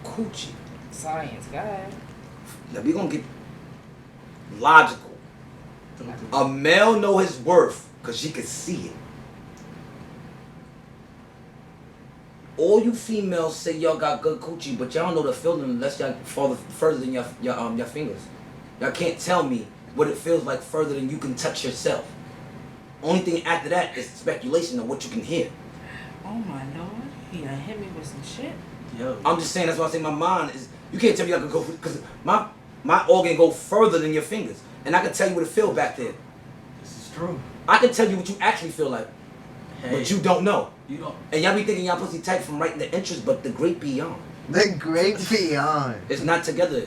Speaker 4: Coochie.
Speaker 3: Science, guys.
Speaker 4: Now we gonna get logical. A male know his worth because she can see it. All you females say y'all got good coochie, but y'all don't know the feeling unless y'all fall further than your fingers. Y'all can't tell me what it feels like further than you can touch yourself. Only thing after that is speculation of what you can hear.
Speaker 3: Oh my lord, he done hit me with some shit.
Speaker 1: Yo.
Speaker 4: I'm just saying, that's why I say my mind is, you can't tell me I can go, because my organ go further than your fingers. And I can tell you what it feel back there.
Speaker 1: This is true.
Speaker 4: I can tell you what you actually feel like, but you don't know.
Speaker 1: You don't.
Speaker 4: And y'all be thinking y'all pussy tight from right in the entrance, but the great beyond.
Speaker 2: The great beyond.
Speaker 4: It's not together.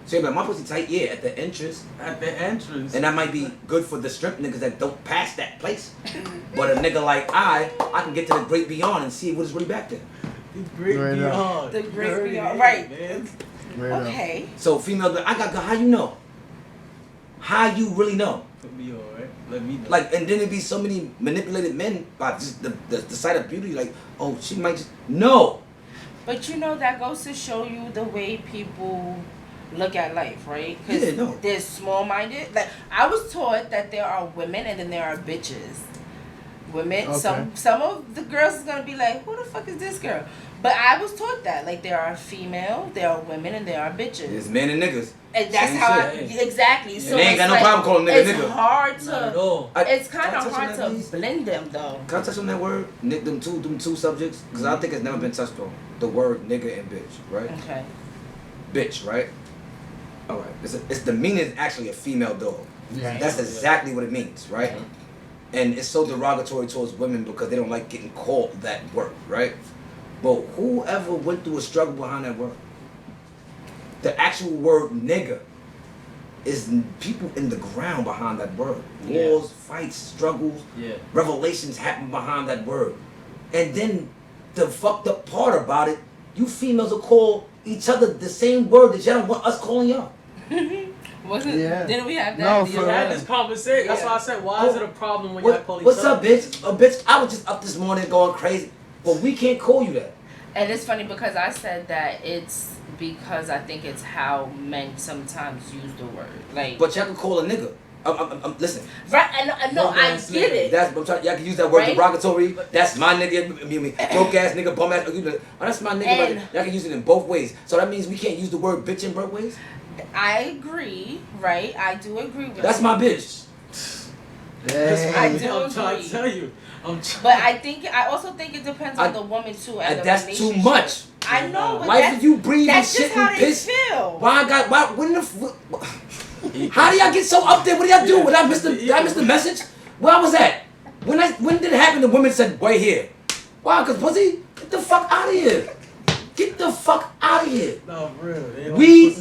Speaker 4: So you're like, my pussy tight, yeah, at the entrance.
Speaker 1: At the entrance.
Speaker 4: And that might be good for the strip niggas that don't pass that place. But a nigga like I can get to the great beyond and see what is really back there.
Speaker 1: The great
Speaker 2: Right
Speaker 1: beyond.
Speaker 3: The great
Speaker 1: You
Speaker 3: beyond,
Speaker 1: heard
Speaker 3: right.
Speaker 1: it, man.
Speaker 2: Right
Speaker 3: Okay.
Speaker 4: So female, I got, how you know? How you really know?
Speaker 1: Put me on, right? Let me know.
Speaker 4: Like, and then it'd be so many manipulated men by just the sight of beauty, like, oh, she might just, no.
Speaker 3: But you know, that goes to show you the way people look at life, right?
Speaker 4: Yeah, no.
Speaker 3: They're small-minded. Like, I was taught that there are women and then there are bitches. Women,
Speaker 2: Okay.
Speaker 3: some of the girls is gonna be like, who the fuck is this girl? But I was taught that, like, there are female, there are women, and there are bitches.
Speaker 4: It's men and niggas.
Speaker 3: And that's
Speaker 4: Same
Speaker 3: how
Speaker 4: shit.
Speaker 3: exactly. So
Speaker 4: they ain't
Speaker 3: it's
Speaker 4: got no
Speaker 3: like,
Speaker 4: problem calling nigga
Speaker 3: it's
Speaker 4: nigga.
Speaker 3: hard
Speaker 1: Not at
Speaker 3: to.
Speaker 1: all.
Speaker 3: It's
Speaker 4: Can
Speaker 3: kind
Speaker 4: I
Speaker 3: of
Speaker 4: touch on
Speaker 3: hard
Speaker 4: that,
Speaker 3: to
Speaker 4: please?
Speaker 3: blend them, though.
Speaker 4: Can I touch on that word? Them two subjects? Because I think it's never been touched on. The word nigga and bitch, right?
Speaker 3: Okay.
Speaker 4: Bitch, right? Alright. It's the meaning is actually a female dog.
Speaker 2: Yeah.
Speaker 4: That's exactly what it means, right? And it's so derogatory towards women because they don't like getting called that word, right? But whoever went through a struggle behind that word, the actual word nigga is people in the ground behind that word. Wars, fights, struggles, revelations happen behind that word. And then the fucked up part about it, you females will call each other the same word that y'all want us calling y'all.
Speaker 3: Didn't we have that?
Speaker 2: No,
Speaker 1: we had this conversation. That's why I said, why is it a problem when y'all call each
Speaker 4: what's
Speaker 1: other?
Speaker 4: up, bitch? Bitch, I was just up this morning going crazy, but we can't call you that.
Speaker 3: And it's funny because I said that it's because I think it's how men sometimes use the word. Like,
Speaker 4: but y'all can call a nigga. Listen.
Speaker 3: Right, I know, I get it.
Speaker 4: That's I'm trying. Y'all can use that word
Speaker 3: Right?
Speaker 4: derogatory. That's my nigga. Broke ass nigga, bum ass. Oh, that's my nigga. Right there. Y'all can use it in both ways. So that means we can't use the word bitch in both ways.
Speaker 3: I agree, right? I do agree with
Speaker 4: that's
Speaker 3: you.
Speaker 4: my bitch.
Speaker 3: I do
Speaker 1: I'm trying
Speaker 3: agree.
Speaker 1: to tell you.
Speaker 3: But I also think it depends on the woman too. And
Speaker 4: that's too much.
Speaker 3: I know, but
Speaker 4: life of you breathing
Speaker 3: that's
Speaker 4: shit
Speaker 3: just how
Speaker 4: and
Speaker 3: they
Speaker 4: piss.
Speaker 3: feel.
Speaker 4: How do y'all get so up there? What do y'all do? Did I miss the message? Where I was at? When did it happen? The women said, "Wait here." Why? Cause pussy. Get the fuck out of here. Get the fuck out of here.
Speaker 1: No, for real.
Speaker 4: Weed.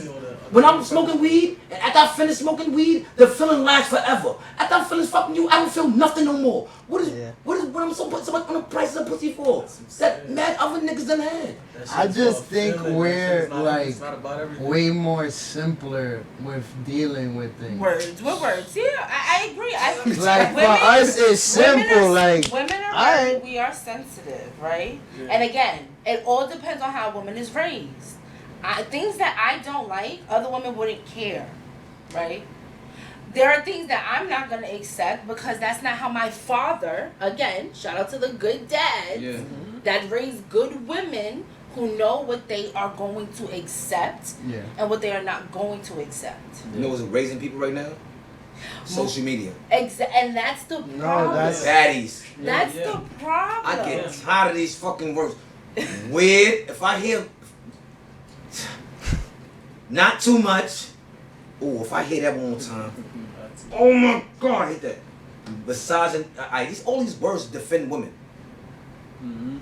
Speaker 4: When I'm smoking weed, and after I finish smoking weed, the feeling lasts forever. After I finish fucking you, I don't feel nothing no more. What I'm so much on the price of pussy for? That mad other niggas done had.
Speaker 2: I just think we're like way more simpler with dealing with things.
Speaker 3: Words. Yeah, I agree.
Speaker 2: Like for us, it's simple. Like
Speaker 3: women are we are sensitive, right? Yeah. And again, it all depends on how a woman is raised. Things that I don't like, other women wouldn't care, right? There are things that I'm not going to accept because that's not how my father, again, shout out to the good dads that raise good women who know what they are going to accept and what they are not going to accept.
Speaker 4: You know what's raising people right now? Social media.
Speaker 3: And that's the problem.
Speaker 2: No, that's
Speaker 4: baddies.
Speaker 3: That's the problem.
Speaker 4: I get tired of these fucking words. Weird. If I hear... Not too much. Oh, if I hear that one more time. Oh my God, I hate that. Besides, all these words defend women. Mm-hmm.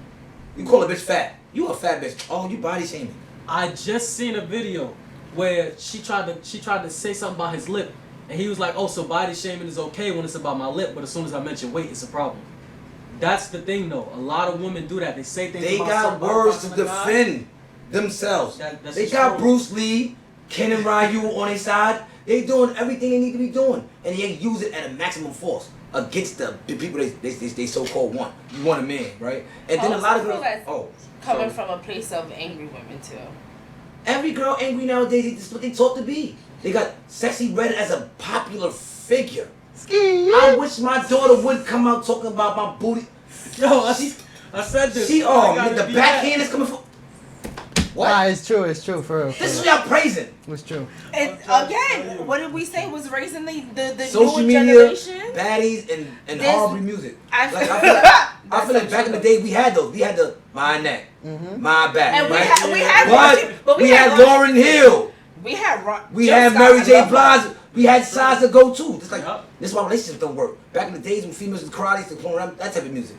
Speaker 4: You call a bitch fat. You a fat bitch. Oh, you body shaming.
Speaker 1: I just seen a video where she tried to say something about his lip, and he was like, "Oh, so body shaming is okay when it's about my lip, but as soon as I mention weight, it's a problem." That's the thing, though. A lot of women do that. They say things.
Speaker 4: They got words to defend themselves. They got true. Bruce Lee, Ken and Ryu on their side. They doing everything they need to be doing, and they use it at a maximum force against the people they so-called want. You want a man, right? And then a lot of girls.
Speaker 3: Coming from a place of angry women too.
Speaker 4: Every girl angry nowadays. This is what they taught to be. They got sexy red as a popular figure. I wish my daughter would come out talking about my booty.
Speaker 1: Yo, I said this.
Speaker 4: The backhand is coming from. What?
Speaker 2: Nah, it's true, for real.
Speaker 4: This is y'all praising.
Speaker 2: It's true.
Speaker 3: And again, what did we say was raising the
Speaker 4: social
Speaker 3: newer
Speaker 4: media,
Speaker 3: generation?
Speaker 4: Baddies, and horrible music.
Speaker 3: I
Speaker 4: feel like back in the day we had those. We had the my neck, my back,
Speaker 3: and
Speaker 4: right? We had Lauryn Hill.
Speaker 3: We
Speaker 4: had Mary J. Blige. We had sides to go to. It's like this is why relationships don't work. Back in the days when females was karate, to clone around that type of music.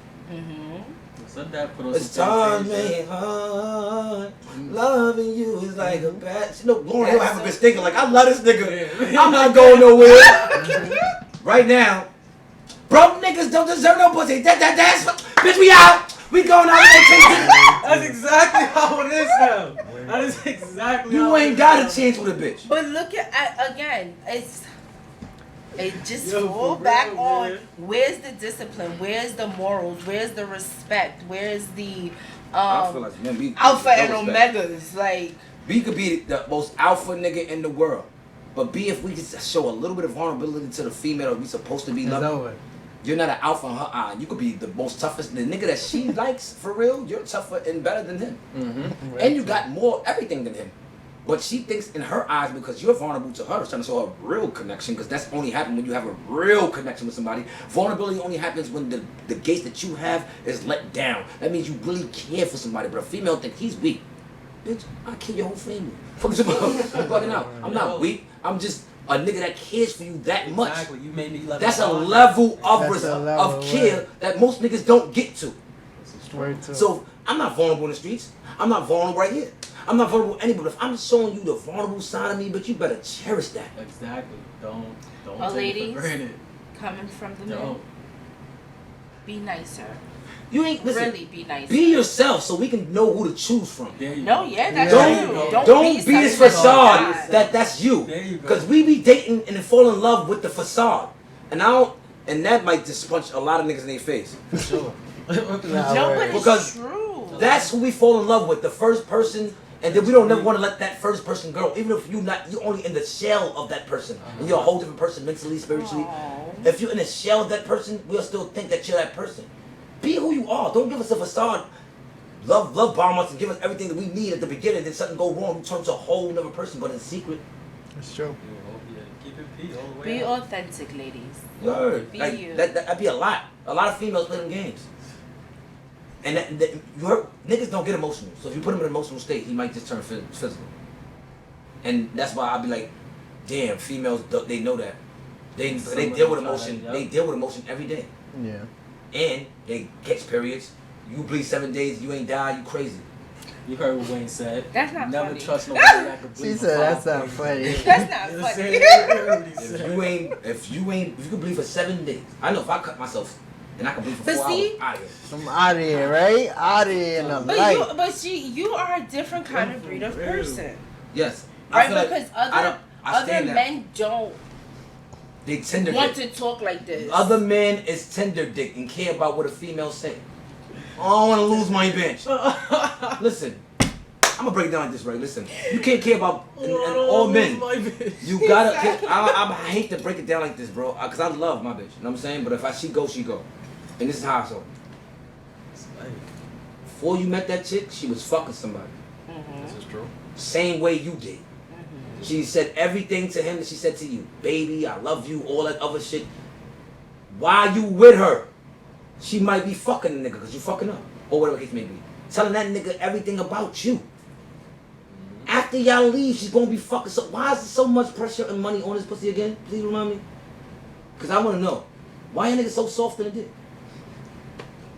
Speaker 4: It's time made hard. Loving you is like a bad. Lauryn Hill have a bitch thinking like, I love this nigga. I'm not going nowhere. Right now, broke niggas don't deserve no pussy. That's bitch. We out. We going out.
Speaker 1: That's exactly how it is now. That is exactly.
Speaker 4: You ain't got a chance with a bitch.
Speaker 3: But look at again. It just fall back on where's the discipline, where's the morals, where's the respect, where's the
Speaker 4: I feel like, man,
Speaker 3: alpha and omegas. Like
Speaker 4: B could be the most alpha nigga in the world, but B, if we could show a little bit of vulnerability to the female that we supposed to be loving, you're not an alpha in her eye. You could be the most toughest, the nigga that she likes for real. You're tougher and better than him, and you got more everything than him. But she thinks in her eyes, because you're vulnerable to her, it's trying to show a real connection, because that's only happen when you have a real connection with somebody. Vulnerability only happens when the gaze that you have is let down. That means you really care for somebody, but a female thinks he's weak. bitch, I kill your whole family. Fuck you about. I'm bugging out. I'm not weak. I'm just a nigga that cares for you that much.
Speaker 1: Exactly. You made me love.
Speaker 4: That's a level of care that most niggas don't get to. So I'm not vulnerable in the streets. I'm not vulnerable right here. I'm not vulnerable anybody. If I'm showing you the vulnerable side of me, but you better cherish that.
Speaker 1: Exactly. Don't
Speaker 3: well,
Speaker 1: take
Speaker 3: ladies,
Speaker 1: it for granted.
Speaker 3: Coming from the men, be nicer.
Speaker 4: You ain't listen,
Speaker 3: really be nicer.
Speaker 4: Be yourself so we can know who to choose from.
Speaker 3: That's
Speaker 4: true. Don't be this facade that's you. Because we be dating and fall in love with the facade. And that might just punch a lot of niggas in their face.
Speaker 1: For sure.
Speaker 3: Because true.
Speaker 4: That's who we fall in love with, the first person, and then we don't never want to let that first person go. Even if you're only in the shell of that person, and you're a whole different person mentally, spiritually. If you're in the shell of that person, we'll still think that you're that person. Be who you are. Don't give us a facade. Love bomb us and give us everything that we need at the beginning. Then something go wrong, we turn to a whole other person, but in secret.
Speaker 2: That's true.
Speaker 1: Keep it P all the way
Speaker 3: be
Speaker 1: out.
Speaker 3: authentic, ladies.
Speaker 4: Word.
Speaker 3: Be
Speaker 4: like,
Speaker 3: you.
Speaker 4: That'd be a lot. A lot of females play them games. And you heard, niggas don't get emotional. So if you put him in an emotional state, he might just turn physical. And that's why I'll be like, damn, females, they know that. They deal with emotion. They deal with emotion every day.
Speaker 2: Yeah.
Speaker 4: And they catch periods. You bleed 7 days, you ain't die, you crazy.
Speaker 1: You heard what Wayne said.
Speaker 3: That's not
Speaker 1: Never
Speaker 3: funny.
Speaker 1: Trust nobody that could bleed.
Speaker 2: She said that's not funny.
Speaker 3: That's not funny.
Speaker 4: If you could bleed for 7 days. I know if I cut myself and I can bleed for 4 hours, out of here.
Speaker 2: I'm out of here, right? Out of here in the light.
Speaker 3: You are a different kind of breed of person.
Speaker 4: Yes.
Speaker 3: Right, because
Speaker 4: like
Speaker 3: other men don't
Speaker 4: they tender
Speaker 3: want
Speaker 4: dick.
Speaker 3: to talk like this.
Speaker 4: Other men is tender dick and care about what a female say. I don't want to lose my bench. Listen, I'm gonna break it down like this, right? Listen, you can't care about and all men. You gotta. I hate to break it down like this, bro, because I love my bitch. You know what I'm saying? But if she go, she go. And this is how I saw it. Before you met that chick, she was fucking somebody.
Speaker 1: This is true.
Speaker 4: Same way you did. She said everything to him that she said to you. Baby, I love you, all that other shit. While you with her, she might be fucking the nigga because you fucking up. Or whatever the case may be. Telling that nigga everything about you. After y'all leave, she's gonna be fucking. So why is there so much pressure and money on this pussy again? Please remind me. Because I want to know. Why y'all niggas so soft in the dick?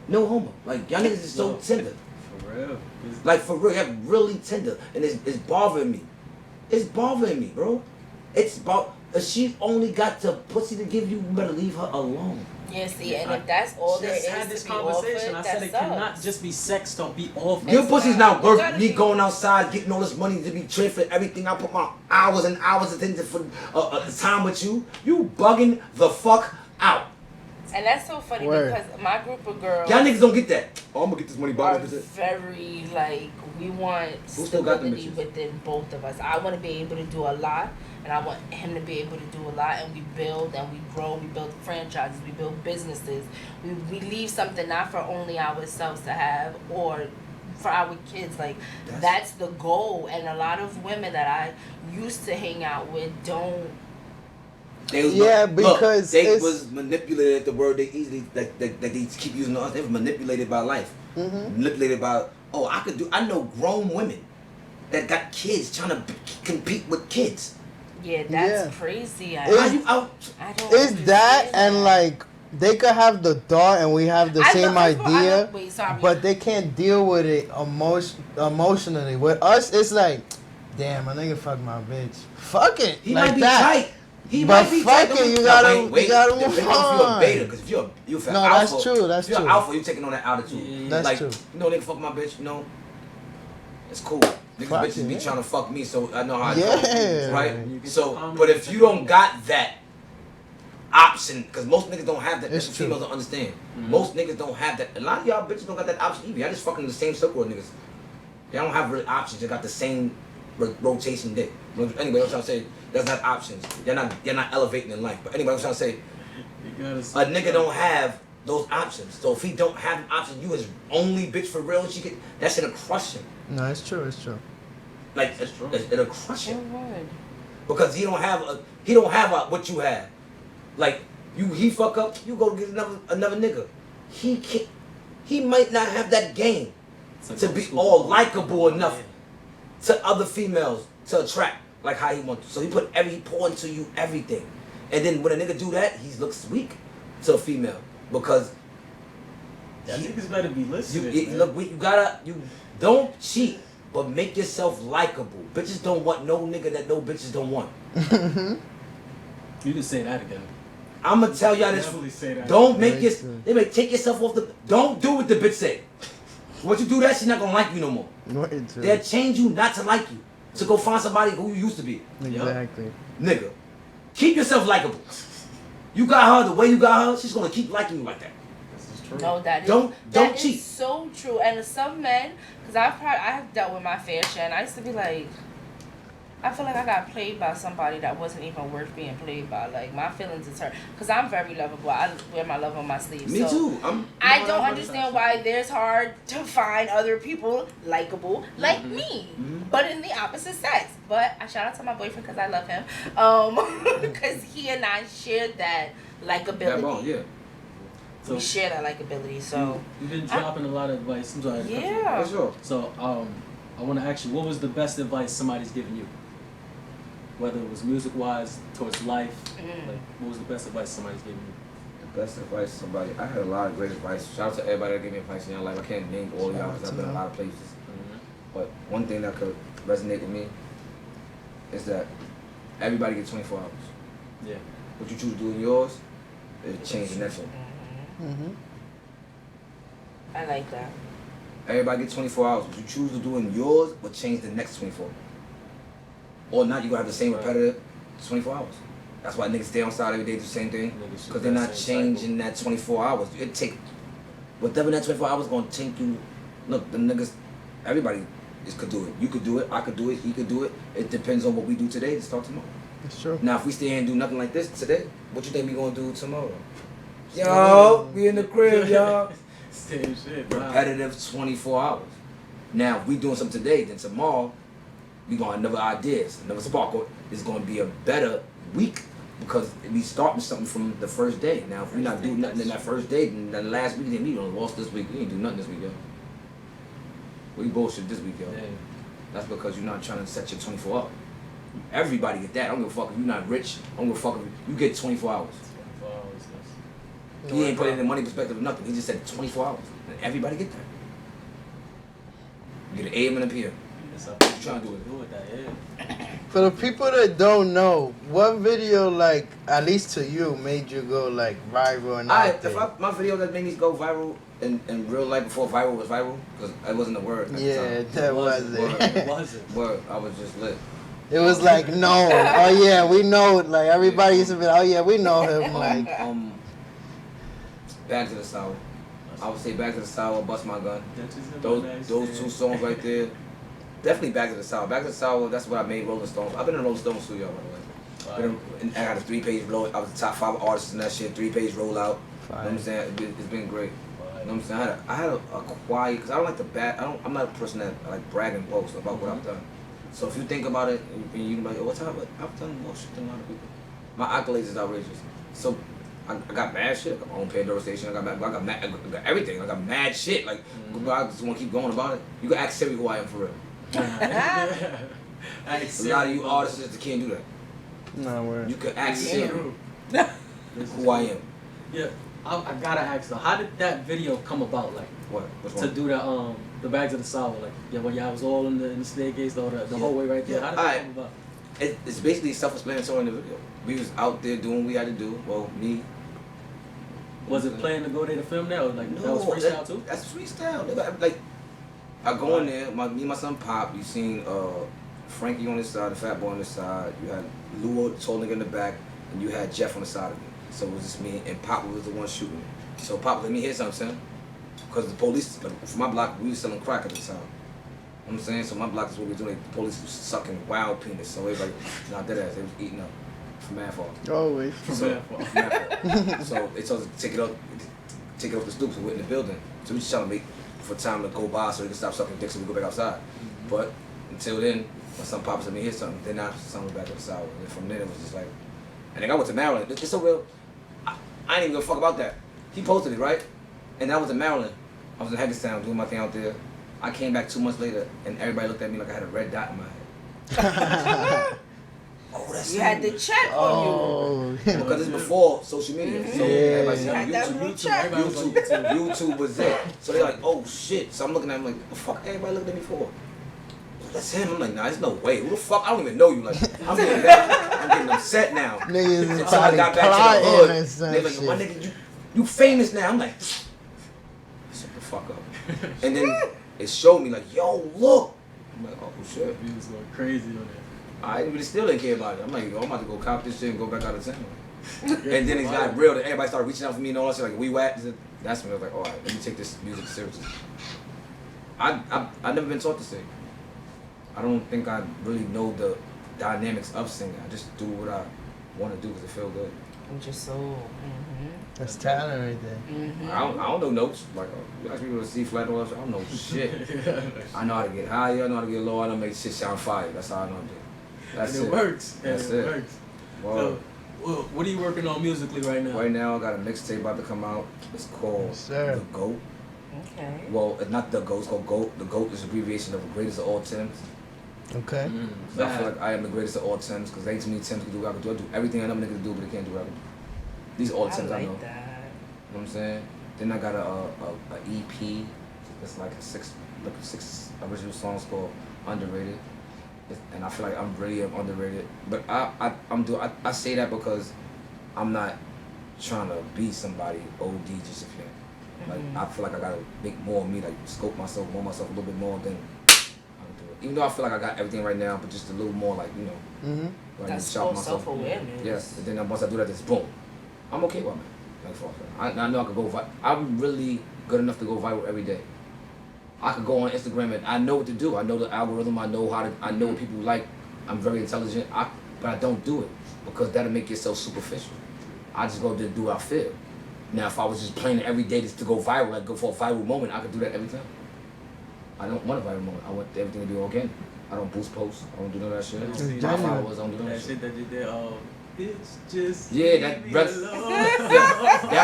Speaker 4: No homo. Like, y'all niggas is so tender.
Speaker 1: For real.
Speaker 4: Like, for real, y'all really tender. And it's bothering me. It's bothering me, bro. It's about if she only got the pussy to give you, you better leave her alone.
Speaker 3: Yeah, see, and if that's all there is
Speaker 1: had this
Speaker 3: to be
Speaker 1: conversation.
Speaker 3: offered,
Speaker 1: I said
Speaker 3: that
Speaker 1: it
Speaker 3: sucks.
Speaker 1: cannot just be sex. Don't be offered.
Speaker 4: Your pussy's not worth me going outside, getting all this money to be transferred. Everything I put my hours and hours into for time with you. You bugging the fuck out.
Speaker 3: And that's so funny because my group of girls,
Speaker 4: y'all niggas don't get that. Oh, I'm gonna get this money by
Speaker 3: are very like we want
Speaker 4: still got them
Speaker 3: stability within both of us. I want to be able to do a lot, and I want him to be able to do a lot. And we build and we grow. We build franchises. We build businesses. We leave something not for only ourselves to have or for our kids. Like that's the goal. And a lot of women that I used to hang out with don't.
Speaker 2: Because
Speaker 4: they was manipulated. The word they easily that they keep using us. They were manipulated by life. Manipulated by I know grown women that got kids trying to compete with kids.
Speaker 3: Yeah, that's crazy.
Speaker 2: I don't. It's that and like they could have the thought and we have the same idea, but they can't deal with it emotionally. With us, it's like, damn, my nigga fuck my bitch. Fuck it.
Speaker 4: He
Speaker 2: like
Speaker 4: might be
Speaker 2: that.
Speaker 4: tight.
Speaker 2: He might be tight. You gotta move on.
Speaker 4: If you're a beta, because if you're
Speaker 2: no,
Speaker 4: alpha,
Speaker 2: that's true. That's
Speaker 4: if you're
Speaker 2: true.
Speaker 4: alpha, you're taking on that attitude.
Speaker 2: Yeah, that's
Speaker 4: like,
Speaker 2: true.
Speaker 4: You know, nigga fuck my bitch. You know, it's cool. Niggas bitches be trying to fuck me, so I know how it goes, right? So, but if you don't got that option, because most niggas don't have that. That's what females don't understand. Most niggas don't have that. A lot of y'all bitches don't got that option either. Y'all just fucking in the same circle with niggas. Y'all don't have really options. You got the same rotation dick. Anyway, I'm trying to say, there's not options. You're not elevating in life. But anyway, I'm trying to say, a nigga don't have those options. So if he don't have an option, you his only bitch for real, that shit'll crush him.
Speaker 2: No, it's true. It's true.
Speaker 4: Like it'll crush him. Because he don't have what you have. Like he fuck up, you go get another nigga. He might not have that game to be all likable enough to other females to attract like how he wants to. So he pour into you everything. And then when a nigga do that, he looks weak to a female because
Speaker 1: niggas better be listening.
Speaker 4: You don't cheat, but make yourself likable. Bitches don't want no nigga that no bitches don't want.
Speaker 1: You can say that again.
Speaker 4: I'm gonna tell y'all this. Don't make take yourself off the. Don't do what the bitch say. Once you do that, she's not gonna like you no more. They'll change you not to like you. So go find somebody who you used to be.
Speaker 2: Exactly.
Speaker 4: Nigga, keep yourself likable. You got her the way you got her. She's gonna keep liking you like that.
Speaker 1: This is true.
Speaker 3: No, that is
Speaker 4: don't cheat.
Speaker 3: Is so true. And some men, because I have dealt with my fair share, and I used to be like, I feel like I got played by somebody that wasn't even worth being played by. Like, my feelings is hurt. Because I'm very lovable. I wear my love on my sleeve.
Speaker 4: Me too.
Speaker 3: I don't understand why there's hard to find other people likable like me. But in the opposite sex. But I shout out to my boyfriend because I love him. Because he and I shared that likability.
Speaker 4: That bond, yeah.
Speaker 3: So we share that likability. So
Speaker 1: you've been dropping a lot of advice. I'm sorry.
Speaker 3: Yeah.
Speaker 4: For sure.
Speaker 1: So I want to ask you, what was the best advice somebody's given you? Whether it was music-wise, towards life, like, what was the best advice somebody's given you?
Speaker 4: The best advice somebody, I had a lot of great advice. Shout out to everybody that gave me advice in your life. I can't name all y'all because I've been in a lot of places. But one thing that could resonate with me is that everybody gets 24 hours.
Speaker 1: Yeah.
Speaker 4: What you choose to do in yours, it'll change the next one.
Speaker 3: I like that.
Speaker 4: Everybody gets 24 hours. What you choose to do in yours will change the next 24. Or not, you're going to have the same repetitive 24 hours. That's why niggas stay on side every day, do the same thing. Because they're not changing that 24 hours. It take, whatever that 24 hours is going to take you. Look, the niggas, everybody could do it. You could do it, I could do it, he could do it. It depends on what we do today to start tomorrow.
Speaker 2: That's true.
Speaker 4: Now, if we stay here and do nothing like this today, what you think we going to do tomorrow? Yo, we in the crib, y'all.
Speaker 1: Same shit, bro.
Speaker 4: Repetitive 24 hours. Now, if we doing something today, then tomorrow, we gonna have another ideas, another spark. It's gonna be a better week because we starting something from the first day. Now, if we not do nothing in that first day, then the last week, then we done lost this week. We ain't do nothing this week, yo. We bullshit this week, yo. Yeah. That's because you're not trying to set your 24 up. Everybody get that. I don't give a fuck if you're not rich. I don't give a fuck if you get 24 hours.
Speaker 1: 24 hours, yes.
Speaker 4: He ain't put it in the money perspective or nothing. He just said 24 hours. And everybody get that. You get an AM and a PM. What you trying to do with
Speaker 1: that, yeah.
Speaker 2: For the people that don't know, what video, like, at least to you, made you go, like, viral and
Speaker 4: my video that made me go viral in real life before viral was viral, because it wasn't a word.
Speaker 2: Yeah, that wasn't.
Speaker 1: It wasn't.
Speaker 4: Word, I was just lit.
Speaker 2: It was like, no, oh yeah, we know, like, everybody used to be, oh yeah, we know him, like.
Speaker 4: Back to the Sour. I would say Back to the Sour, Bust My Gun. Those two songs right there. Definitely Back to the Sour. Back to the Sour, that's what I made Rolling Stones. I've been in Rolling Stones studio, by the way. I got a 3-page roll. I was the top 5 artists in that shit, 3-page rollout. You know what I'm saying? It's been great. You know what I'm saying? I had a quiet, because I don't like to I'm not a person that like brag and boast about what I've done. So if you think about it, and you can be like, oh, I've done more shit than a lot of people. My accolades is outrageous. So I got mad shit. I got my own Pandora station. I got everything. I got mad shit. Like, I just want to keep going about it. You can ask Siri who I am for real. A lot of you artists just can't do that.
Speaker 2: No, word.
Speaker 4: You can ask Siri who I am.
Speaker 1: Yeah, I gotta ask though, how did that video come about? Like,
Speaker 4: what?
Speaker 1: To do the Bags of the Sour, like, yeah, when y'all was all in the staircase, the whole way right there. How did that come about?
Speaker 4: It's basically self-explanatory in the video. We was out there doing what we had to do. Well, me.
Speaker 1: Was it planned to go there to film that, or like
Speaker 4: no,
Speaker 1: that was freestyle too?
Speaker 4: That's freestyle. Like, I go in there, me and my son Pop, you seen Frankie on this side, the fat boy on this side, you had Luo, the tall nigga in the back, and you had Jeff on the side of me. So it was just me, and Pop was the one shooting. So Pop, let me hear something, son. Because the police, like, for my block, we was selling crack at the time. You know what I'm saying? So my block is what we were doing. The police was sucking wild penis. So everybody, not that ass, they was eating up. From Manfall.
Speaker 2: Always.
Speaker 4: So they told us to take it off the stoop, so we're in the building. So we just trying to make for time to go by so they can stop sucking dick so we go back outside. But until then, my son Papa said me hear something, then I son went back to the Sour. And from then it was just like, and then I went to Maryland. It's so real. I ain't even give a fuck about that. He posted it, right? And I was in Maryland. I was in Hagerstown doing my thing out there. I came back 2 months later, and everybody looked at me like I had a red dot in my head. Oh, that's
Speaker 3: you had the check on you.
Speaker 4: Because it's before social media. So everybody said YouTube was it. So they're like, oh shit. So I'm looking at him like, what the fuck everybody looking at me for? That's him. I'm like, nah, there's no way. Who the fuck? I don't even know you. Like, I'm getting upset now.
Speaker 2: Niggas
Speaker 4: until I got back to the hood. They're like, my nigga, you famous now. I'm like, shut the fuck up. And then it showed me like, yo, look. I'm like, oh shit.
Speaker 1: He was going crazy on that.
Speaker 4: I really still didn't care about it. I'm like, yo, I'm about to go cop this shit and go back out of town. And then it got real. Everybody started reaching out for me and all that shit. Like, where you at? That's when I was like, all right, let me take this music seriously. I've never been taught to sing. I don't think I really know the dynamics of singing. I just do what I want to do because it feels good.
Speaker 3: And just so.
Speaker 2: That's talent right there.
Speaker 4: I don't know notes. Like, you ask me to C flat or I don't know shit. I know how to get higher. I know how to get low. I know how to make shit sound fire. That's how I know to do. That's
Speaker 1: and it works.
Speaker 4: That's
Speaker 1: it works.
Speaker 4: Well,
Speaker 1: so, what are you working on musically right now?
Speaker 4: Right now, I got a mixtape about to come out. It's called The GOAT.
Speaker 3: Okay.
Speaker 4: Well, it's not The GOAT. It's called GOAT. The GOAT is an abbreviation of the greatest of all Tims.
Speaker 2: Okay.
Speaker 4: So I feel like I am the greatest of all Tims because there ain't too many Tims can do what I can do. I do everything I know niggas do, but they can't do what I can do. These are all Tims I know.
Speaker 3: That.
Speaker 4: You know what I'm saying? Then I got a EP. It's like six original songs called Underrated. And I feel like I'm really underrated. But I say that because I'm not trying to be somebody OD just if you like I feel like I gotta make more of me, like scope myself, more myself a little bit more than I do it. Even though I feel like I got everything right now, but just a little more like, you know,
Speaker 3: that's self-awareness.
Speaker 4: Yes. And then once I do that, it's boom. I'm okay with it. Like fuck that. I know I could go viral. I'm really good enough to go viral every day. I could go on Instagram and I know what to do. I know the algorithm. I know what people like. I'm very intelligent. But I don't do it because that'll make it so superficial. I just go to do what I feel. Now, if I was just playing it every day just to go viral, like go for a viral moment, I could do that every time. I don't want a viral moment. I want everything to be organic. I don't boost posts. I don't do none of that shit. My followers don't do none of that shit.
Speaker 1: That shit that you did, bitch, just
Speaker 4: that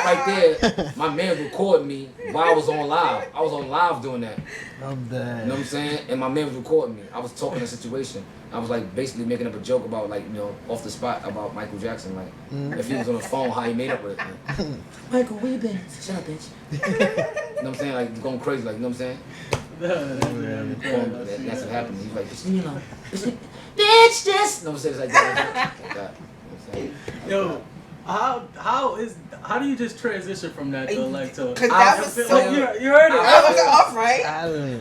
Speaker 4: right there, my man recorded me while I was on live. I was on live doing that.
Speaker 2: I'm dead.
Speaker 4: You know what I'm saying? And my man was recording me. I was talking a situation. I was like basically making up a joke about like, you know, off the spot about Michael Jackson. Like if he was on the phone, how he made up with it. Like, Michael, where you been? Shut up, bitch. You know what I'm saying? Like going crazy, like, you know what I'm saying? That's what happened. He's like, bitch, leave me alone. Bitch, this. You know what I'm saying? It's like that.
Speaker 1: Yo, how do you just transition from that to like to?
Speaker 3: Cause that was so.
Speaker 1: Like, you heard it.
Speaker 3: That was off, right?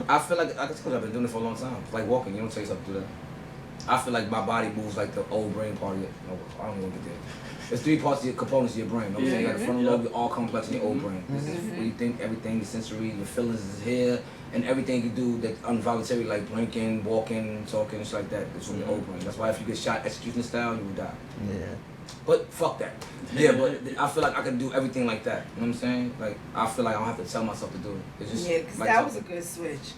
Speaker 4: I feel like I've been doing it for a long time. It's like walking. You don't take something to do that. I feel like my body moves like the old brain part of it. No, I don't even get there. There's 3 parts of your components of your brain. You know what I'm saying? You got the frontal lobe, all complex in your old brain. This is where you think everything, your sensory, your feelings is here, and everything you do that's involuntary, like blinking, walking, talking, shit like that, it's from your old brain. That's why if you get shot execution style, you will die.
Speaker 2: Yeah.
Speaker 4: But fuck that. Yeah, but I feel like I can do everything like that. You know what I'm saying? Like, I feel like I don't have to tell myself to do it. It's just
Speaker 3: because
Speaker 4: like
Speaker 3: that was a good switch.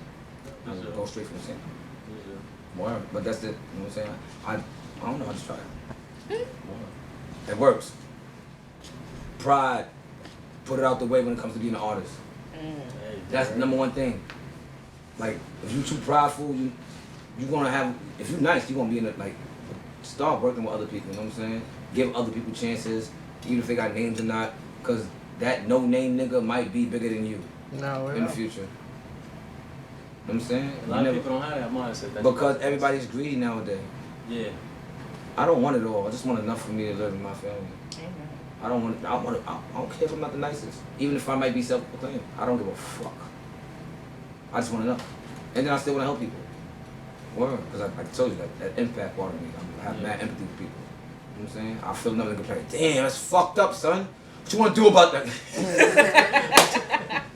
Speaker 4: I just go straight from the center. More, but that's it. You know what I'm saying? I don't know. I just try it. It works. Pride. Put it out the way when it comes to being an artist. That's the number one thing. Like, if you too prideful, you gonna have. If you nice, you gonna be in it. Like, start working with other people. You know what I'm saying? Give other people chances, even if they got names or not, because that no name nigga might be bigger than you in the future. You know what I'm saying?
Speaker 1: A lot of people don't have that mindset.
Speaker 4: Because everybody's greedy nowadays.
Speaker 1: Yeah.
Speaker 4: I don't want it all. I just want enough for me to live with my family. I don't care if I'm not the nicest. Even if I might be self-proclaimed. I don't give a fuck. I just want enough. And then I still want to help people. Word. Because I told you that impact part of me. I have mad empathy for people. You know what I'm saying? I feel nothing compared. Damn, that's fucked up, son. What you want to do about that?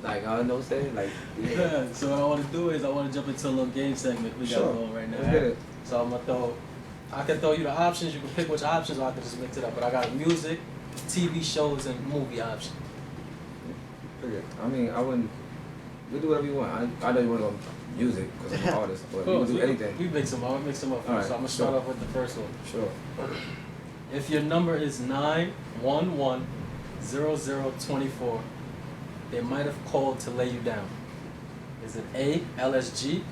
Speaker 4: Like, I know what I'm saying? Like,
Speaker 1: yeah. So what I want to do is I want to jump into a little game segment we got going right now.
Speaker 4: Let's get it.
Speaker 1: So I can throw you the options. You can pick which options, or I can just mix it up. But I got music, TV shows, and movie options.
Speaker 4: I mean, I wouldn't. We do whatever you want. I know you want to go music because I'm an artist, but we can do anything.
Speaker 1: We mix them up. I'll mix them up first.
Speaker 4: Right,
Speaker 1: so I'm gonna start off with the first one.
Speaker 4: Sure.
Speaker 1: If your number is 911-0024, they might have called to lay you down. Is it A, LSG,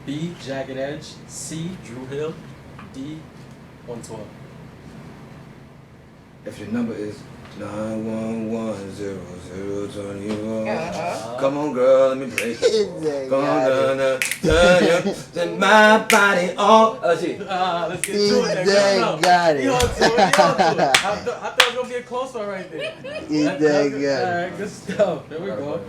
Speaker 1: B, Jagged Edge, C, Drew Hill, D, 112?
Speaker 4: If your number is 911-0021, come on, girl, let me break it. Come on, then my body all. Let's get to it.
Speaker 2: Got it.
Speaker 1: I thought it was gonna be a close one right there. Alright, good stuff. There we go.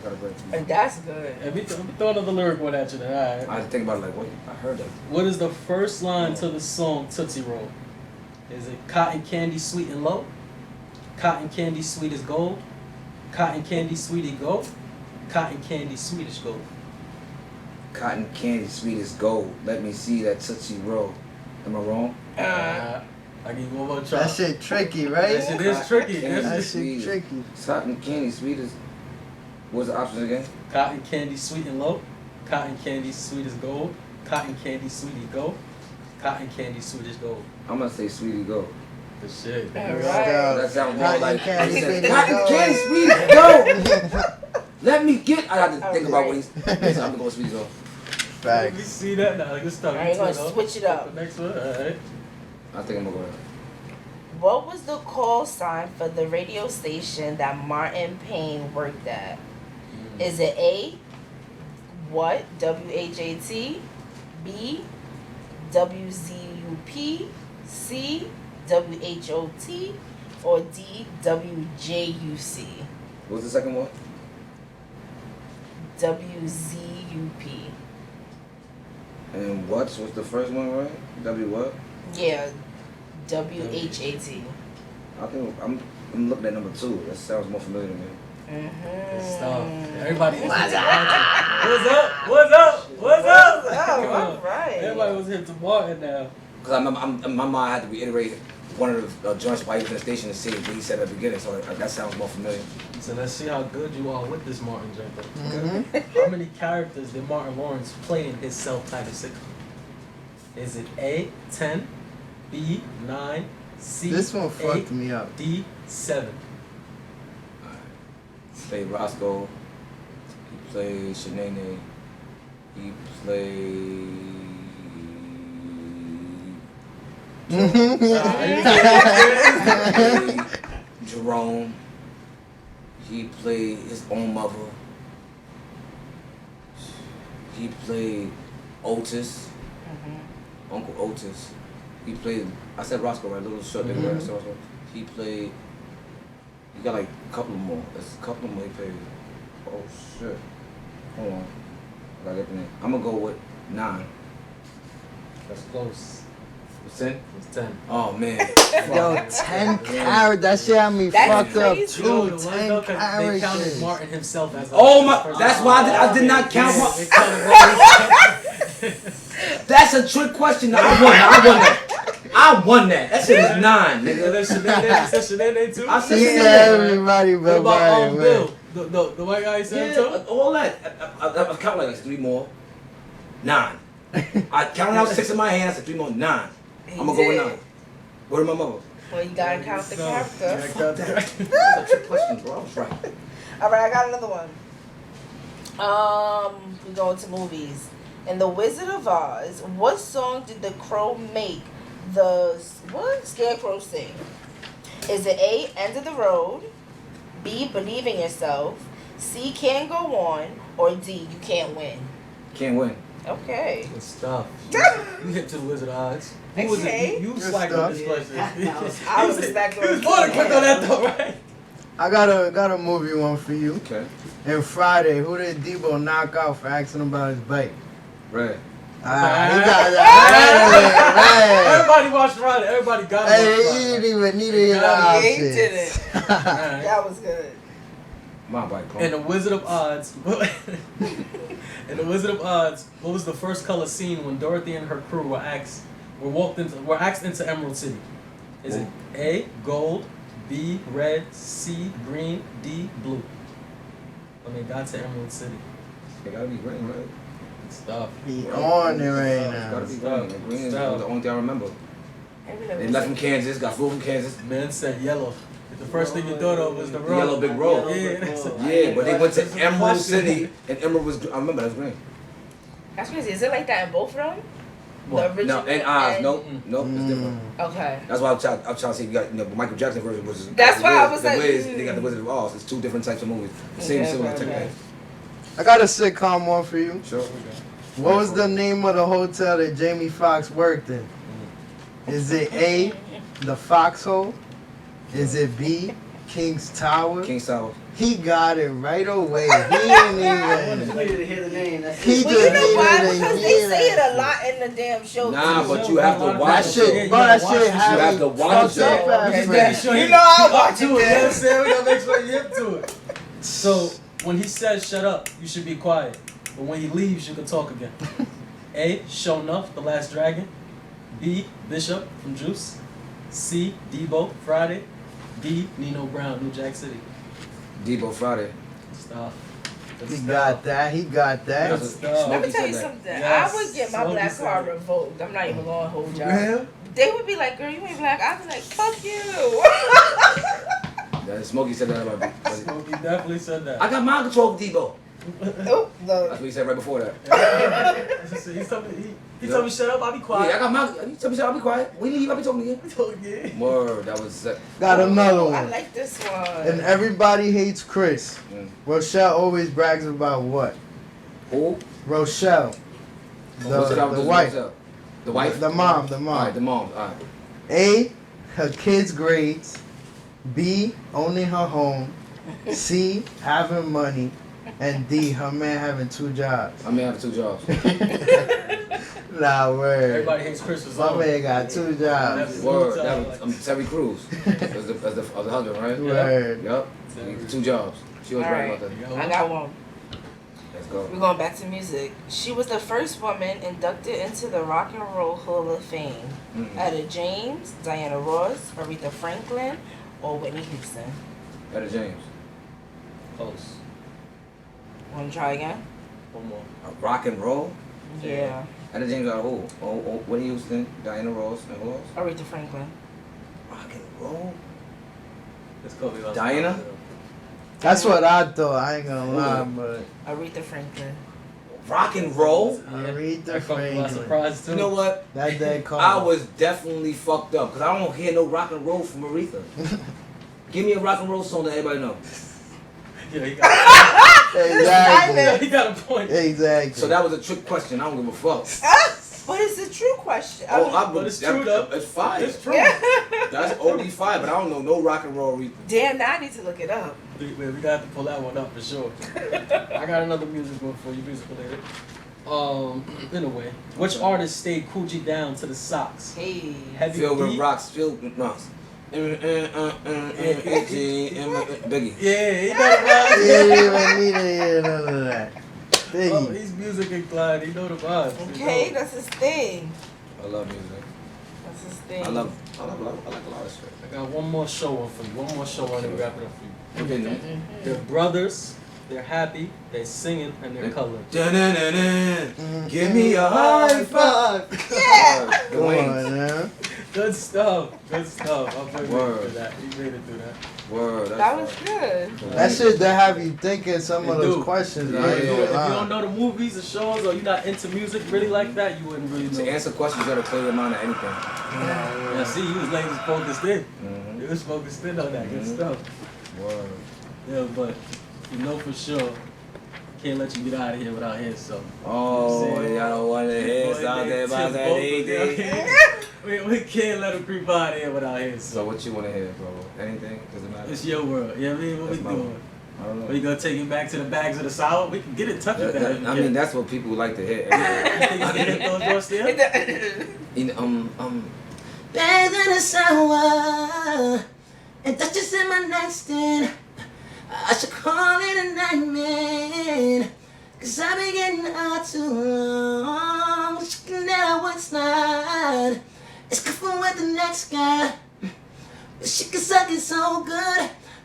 Speaker 3: And that's good.
Speaker 1: And we throw another lyric one at you then. Alright.
Speaker 4: I had to think about it like, wait, I heard that.
Speaker 1: What is the first line to the song Tootsie Roll? Is it cotton candy sweet and low? Cotton candy sweet as gold? Cotton candy sweetie go? Cotton candy sweet as gold?
Speaker 4: Cotton candy sweet as gold. Let me see that Tootsie Roll. Am I wrong?
Speaker 1: I give you one more try.
Speaker 2: That shit tricky, right?
Speaker 1: That shit is tricky.
Speaker 2: That shit tricky.
Speaker 4: Cotton candy sweet as. What's the options again?
Speaker 1: Cotton candy sweet and low. Cotton candy sweet as gold. Cotton candy sweetie go. Cotton candy sweet as gold.
Speaker 4: I'm gonna say sweetie go.
Speaker 1: The shit.
Speaker 3: Right.
Speaker 4: That sounds more like
Speaker 2: candy sweet
Speaker 4: cotton
Speaker 2: as
Speaker 4: candy
Speaker 2: gold.
Speaker 4: sweet as gold. Let me get. I have to think about what he's. I'm gonna go with sweetie go.
Speaker 1: Let me see that now. Good stuff.
Speaker 3: Alright, you're gonna switch it up.
Speaker 1: The next one. Alright.
Speaker 4: I think I'm gonna go with
Speaker 3: What was the call sign for the radio station that Martin Payne worked at? Is it A, what, WHAT, B, WZUP, C, WHOT, or D, WJUC?
Speaker 4: What's the second one?
Speaker 3: WZUP.
Speaker 4: And what's the first one, right? W what?
Speaker 3: Yeah, WHAT.
Speaker 4: I think I'm looking at number 2. That sounds more familiar to me.
Speaker 1: Good stuff. Everybody was
Speaker 3: What's
Speaker 1: hit
Speaker 3: up?
Speaker 1: What's up?
Speaker 3: All right.
Speaker 1: Everybody was hit to Martin now.
Speaker 4: Because my mind had to reiterate one of the joints by even the station to say what he said at the beginning, so that sounds more familiar.
Speaker 1: So let's see how good you are with this Martin joint.
Speaker 2: Mm-hmm.
Speaker 1: How many characters did Martin Lawrence play in his self-titled sitcom? Is it A, 10, B, 9, C,
Speaker 2: This one
Speaker 1: 8,
Speaker 2: fucked me up.
Speaker 1: D, 7?
Speaker 4: He played Roscoe. He played Shanae. He played. Jerome. He played his own mother. He played Otis. Uncle Otis. He played. I said Roscoe, right? Little short nigga, right? So he played. You got like a couple more. There's a couple more he played. Oh shit. Hold on. I gotta get the name. I'm gonna go with 9.
Speaker 1: That's close.
Speaker 4: It's 10?
Speaker 1: It's 10.
Speaker 4: Oh man.
Speaker 2: Yo, 10 characters. That shit had me
Speaker 3: That's
Speaker 2: fucked up
Speaker 3: crazy.
Speaker 1: You know
Speaker 2: too.
Speaker 1: the
Speaker 2: 10
Speaker 1: one though, 'cause they counted
Speaker 2: characters.
Speaker 1: Martin himself as a
Speaker 4: Oh my!
Speaker 1: person.
Speaker 4: That's why I did not count.
Speaker 1: They counted Martin himself.
Speaker 4: That's a trick question. I won that. That shit is 9, nigga.
Speaker 1: That's Shanae too?
Speaker 4: I said
Speaker 2: Yeah, everybody
Speaker 1: What
Speaker 2: but
Speaker 1: about
Speaker 2: Brian.
Speaker 1: Bill? The white guy you said too?
Speaker 4: All that. I count like 3 more. 9. I counted out 6 in my hand. I said 3 more. 9. I'm gonna go with 9. Where my mother?
Speaker 3: Well, you gotta count the character.
Speaker 4: That's a trick question, bro. I was right.
Speaker 3: All right, I got another one. We go into movies. In The Wizard of Oz, what song did the crow make the scarecrow sing? Is it A, End of the Road, B, Believe in Yourself, C, Can't Go On, or D, You Can't Win?
Speaker 4: Can't win.
Speaker 3: Okay.
Speaker 1: Good stuff. You hit to the Wizard of Oz. Who was
Speaker 3: Okay.
Speaker 1: it? You
Speaker 2: Good
Speaker 1: slacked on
Speaker 2: stuff.
Speaker 1: this question.
Speaker 3: I was respecting
Speaker 1: He was born to quick on that though, right?
Speaker 2: I got a movie one for you.
Speaker 4: Okay.
Speaker 2: And Friday, who did Debo knock out for asking about his bike?
Speaker 4: Right.
Speaker 2: He got that.
Speaker 1: Everybody watched Friday. Everybody got it.
Speaker 2: Hey, he didn't even need to hear the
Speaker 3: Yeah, he
Speaker 2: options.
Speaker 3: did it. That was good.
Speaker 4: My bike.
Speaker 1: In the Wizard of Oz, what was the first color seen when Dorothy and her crew were asked into Emerald City? Is it A, gold, B, red, C, green, D, blue? When they got to Emerald City.
Speaker 4: It gotta be green, right?
Speaker 1: Good stuff.
Speaker 2: He on it right
Speaker 4: It's
Speaker 2: now.
Speaker 4: gotta be green. The green is the only thing I remember.
Speaker 3: Maybe
Speaker 4: They left from Kansas, got food from Kansas.
Speaker 1: Man said yellow. The first thing you thought of was the road.
Speaker 4: Yellow Brick Road.
Speaker 1: Yeah,
Speaker 4: but they went to Emerald City, and Emerald was. I remember that's green.
Speaker 3: That's crazy. Is it like that in both of them?
Speaker 1: What?
Speaker 3: The original
Speaker 4: No, and Oz, nope, it's different.
Speaker 3: Okay.
Speaker 4: That's why I'm trying to say you got the Michael Jackson version was.
Speaker 3: That's why I was
Speaker 4: the
Speaker 3: like,
Speaker 4: Wiz, they got the Wizard of Oz. It's two different types of movies. Same similar technique.
Speaker 2: I got a sitcom one for you.
Speaker 4: Sure.
Speaker 2: What was the name of the hotel that Jamie Foxx worked in? Is it A, the Foxhole? Is it B, King's Tower?
Speaker 4: King's Tower.
Speaker 2: He got it right away. He didn't even.
Speaker 5: Waited to hear the name. That's
Speaker 2: He
Speaker 5: it.
Speaker 3: Well, you know why?
Speaker 2: didn't
Speaker 3: Because they
Speaker 2: hear
Speaker 3: say
Speaker 2: that.
Speaker 3: it a lot in the damn show.
Speaker 4: Nah,
Speaker 3: too.
Speaker 4: but you have to
Speaker 2: That
Speaker 4: watch
Speaker 2: shit,
Speaker 4: it.
Speaker 2: bro, that shit
Speaker 4: You have to watch
Speaker 2: fucked up
Speaker 4: it.
Speaker 2: ass
Speaker 3: Okay,
Speaker 2: man.
Speaker 3: you know I watch
Speaker 1: to it. You know what I'm
Speaker 3: it.
Speaker 1: saying? We gotta make sure you hip to it. So when he says shut up, you should be quiet. But when he leaves, you can talk again. A. Show Enough, The Last Dragon. B. Bishop from Juice. C. Debo, Friday. D. Nino Brown, New Jack City.
Speaker 4: Debo Friday.
Speaker 1: Stop.
Speaker 2: He got that. He got that.
Speaker 1: Good stuff.
Speaker 3: Let me tell
Speaker 4: said
Speaker 3: you
Speaker 4: that.
Speaker 3: something.
Speaker 1: Yes,
Speaker 3: I would get my
Speaker 1: Smokey
Speaker 3: black
Speaker 1: said
Speaker 3: card
Speaker 1: it.
Speaker 3: revoked. I'm not even going to hold y'all.
Speaker 1: Man.
Speaker 3: They would be like, girl, you ain't black. I'd be like, fuck you.
Speaker 4: Smokey said that about me.
Speaker 1: Smokey definitely said that.
Speaker 4: I got mind control with Debo.
Speaker 3: Oh,
Speaker 4: That's
Speaker 3: no.
Speaker 4: what he said right before that.
Speaker 1: He told me shut up, I'll be
Speaker 4: Yeah,
Speaker 1: quiet.
Speaker 4: I got mind. You tell me, I'll be quiet. We leave. I'll be talking again.
Speaker 1: Yeah.
Speaker 4: Word, that was sick.
Speaker 2: Got another
Speaker 3: I
Speaker 2: one.
Speaker 3: like this one.
Speaker 2: And Everybody Hates Chris. Rochelle always brags about what?
Speaker 4: Who?
Speaker 2: Rochelle.
Speaker 4: What's it out
Speaker 2: The
Speaker 4: with
Speaker 2: wife.
Speaker 4: The wife?
Speaker 2: The mom.
Speaker 4: Alright, the mom. Alright.
Speaker 2: A, her kids' grades. B, owning her home. C, having money. And D, her man having 2 jobs.
Speaker 4: I may have 2 jobs.
Speaker 2: Nah, word.
Speaker 1: Everybody hates Christmas.
Speaker 2: My man got 2 jobs.
Speaker 4: Word. That was Terry Crews. As the husband, right?
Speaker 2: Word.
Speaker 4: Yup. 2 jobs. She was right about that.
Speaker 3: I got one.
Speaker 4: Let's go.
Speaker 3: We're going back to music. She was the first woman inducted into the Rock and Roll Hall of Fame. Etta James, Diana Ross, Aretha Franklin, or Whitney Houston.
Speaker 4: Etta James.
Speaker 1: Close.
Speaker 3: Want to try again?
Speaker 1: One more.
Speaker 4: Rock and roll?
Speaker 3: Yeah.
Speaker 4: Etta James got who? Whitney Houston, Diana Ross, and who else?
Speaker 3: Aretha Franklin.
Speaker 4: Rock and roll?
Speaker 1: Let's go.
Speaker 4: Diana?
Speaker 2: That's what I thought. I ain't gonna lie, but
Speaker 3: Aretha Franklin.
Speaker 4: Rock and roll?
Speaker 2: Aretha
Speaker 1: That caught me by
Speaker 2: Franklin.
Speaker 1: surprise too.
Speaker 4: You know what?
Speaker 2: That day called.
Speaker 4: I was definitely fucked up because I don't hear no rock and roll from Aretha. Give me a rock and roll song that everybody knows.
Speaker 1: Yeah, he got
Speaker 2: Exactly.
Speaker 1: he got a point.
Speaker 2: Exactly.
Speaker 4: So that was a trick question. I don't give a fuck.
Speaker 3: But it's a true question.
Speaker 1: But it's true though.
Speaker 4: It's fire.
Speaker 1: It's true.
Speaker 4: That's OD fire, but I don't know no rock and roll Aretha.
Speaker 3: Damn, now I need to look it up.
Speaker 1: We got to pull that one up for sure. I got another music one for you, music related. In a way, which artist stayed Coogee down to the socks?
Speaker 3: Hey.
Speaker 1: Heavy
Speaker 4: Filled with
Speaker 1: D?
Speaker 4: rocks, filled with rocks. Biggie.
Speaker 1: Yeah, he know the vibes.
Speaker 2: You didn't even need to hear none of that.
Speaker 1: Oh,
Speaker 2: Biggie.
Speaker 1: he's music inclined. He know the vibes.
Speaker 3: Okay, that's his thing.
Speaker 4: I love music.
Speaker 3: That's his thing.
Speaker 4: I like a lot of shit.
Speaker 1: I got one more show on for you. One more show on and wrap it up for you.
Speaker 4: Okay, then.
Speaker 1: They're brothers. They're happy. They're singing and they're colored.
Speaker 4: Give me a high five.
Speaker 3: Yeah.
Speaker 4: The
Speaker 2: Come
Speaker 4: Wings.
Speaker 2: on, man.
Speaker 1: Good stuff. Good stuff. I'm very
Speaker 4: Word.
Speaker 1: through that. He made it through that.
Speaker 4: Word. That's
Speaker 3: That was
Speaker 4: fire.
Speaker 3: good.
Speaker 2: That shit that have you thinking some of
Speaker 1: They
Speaker 2: those
Speaker 1: do.
Speaker 2: questions.
Speaker 4: Yeah,
Speaker 2: I
Speaker 1: If
Speaker 2: ain't
Speaker 1: you,
Speaker 2: gonna
Speaker 1: if you
Speaker 2: lie.
Speaker 1: don't know the movies, the shows, or you're not into music really like that, you wouldn't really know.
Speaker 4: To answer questions, you gotta clear your mind of anything.
Speaker 1: Yeah, see, you was laser focused in.
Speaker 4: Mm-hmm.
Speaker 1: You was focused in on that. Good stuff.
Speaker 4: Word.
Speaker 1: Yeah, but you know for sure, can't let you get out of here without hearing something.
Speaker 4: Oh, y'all don't want to hear something about that anything.
Speaker 1: We can't let them creep out of here without hearing
Speaker 4: So
Speaker 1: something.
Speaker 4: what you want to hear, bro? Anything? Doesn't matter.
Speaker 1: It's your world. You know what I mean? What
Speaker 4: That's
Speaker 1: we
Speaker 4: my
Speaker 1: doing?
Speaker 4: world. I don't know.
Speaker 1: Are you gonna take it back to the bags of the South? We can get in touch with that.
Speaker 4: I mean, that's what people like to hear.
Speaker 1: You think it's getting those doors still?
Speaker 4: You know, bags in the sour, and that's just in my nightstand. I should call it a night, man. Cause I've been getting out too long. Looking at what's not. It's couple with the next guy. But she can suck it so good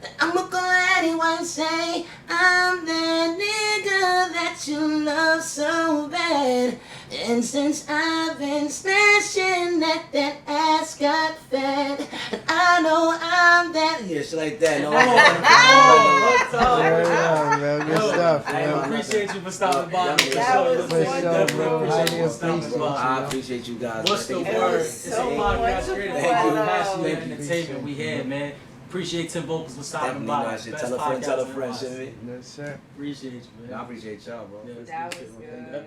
Speaker 4: that I'ma go anyway and say I'm that nigga that you love so bad. And since I've been smashing that ass got fat. And I know I'm that
Speaker 5: Kenya and shit like that. No,
Speaker 2: man, good stuff.
Speaker 1: I appreciate you for stopping by.
Speaker 5: I appreciate you guys.
Speaker 1: What's the word? It's a podcast created for passionate entertainment. We here, man. Appreciate Tim Vocals for stopping by.
Speaker 5: Tell a friend, shit.
Speaker 2: Yes, sir.
Speaker 1: Appreciate you, man.
Speaker 4: I appreciate y'all, bro.
Speaker 3: That was good.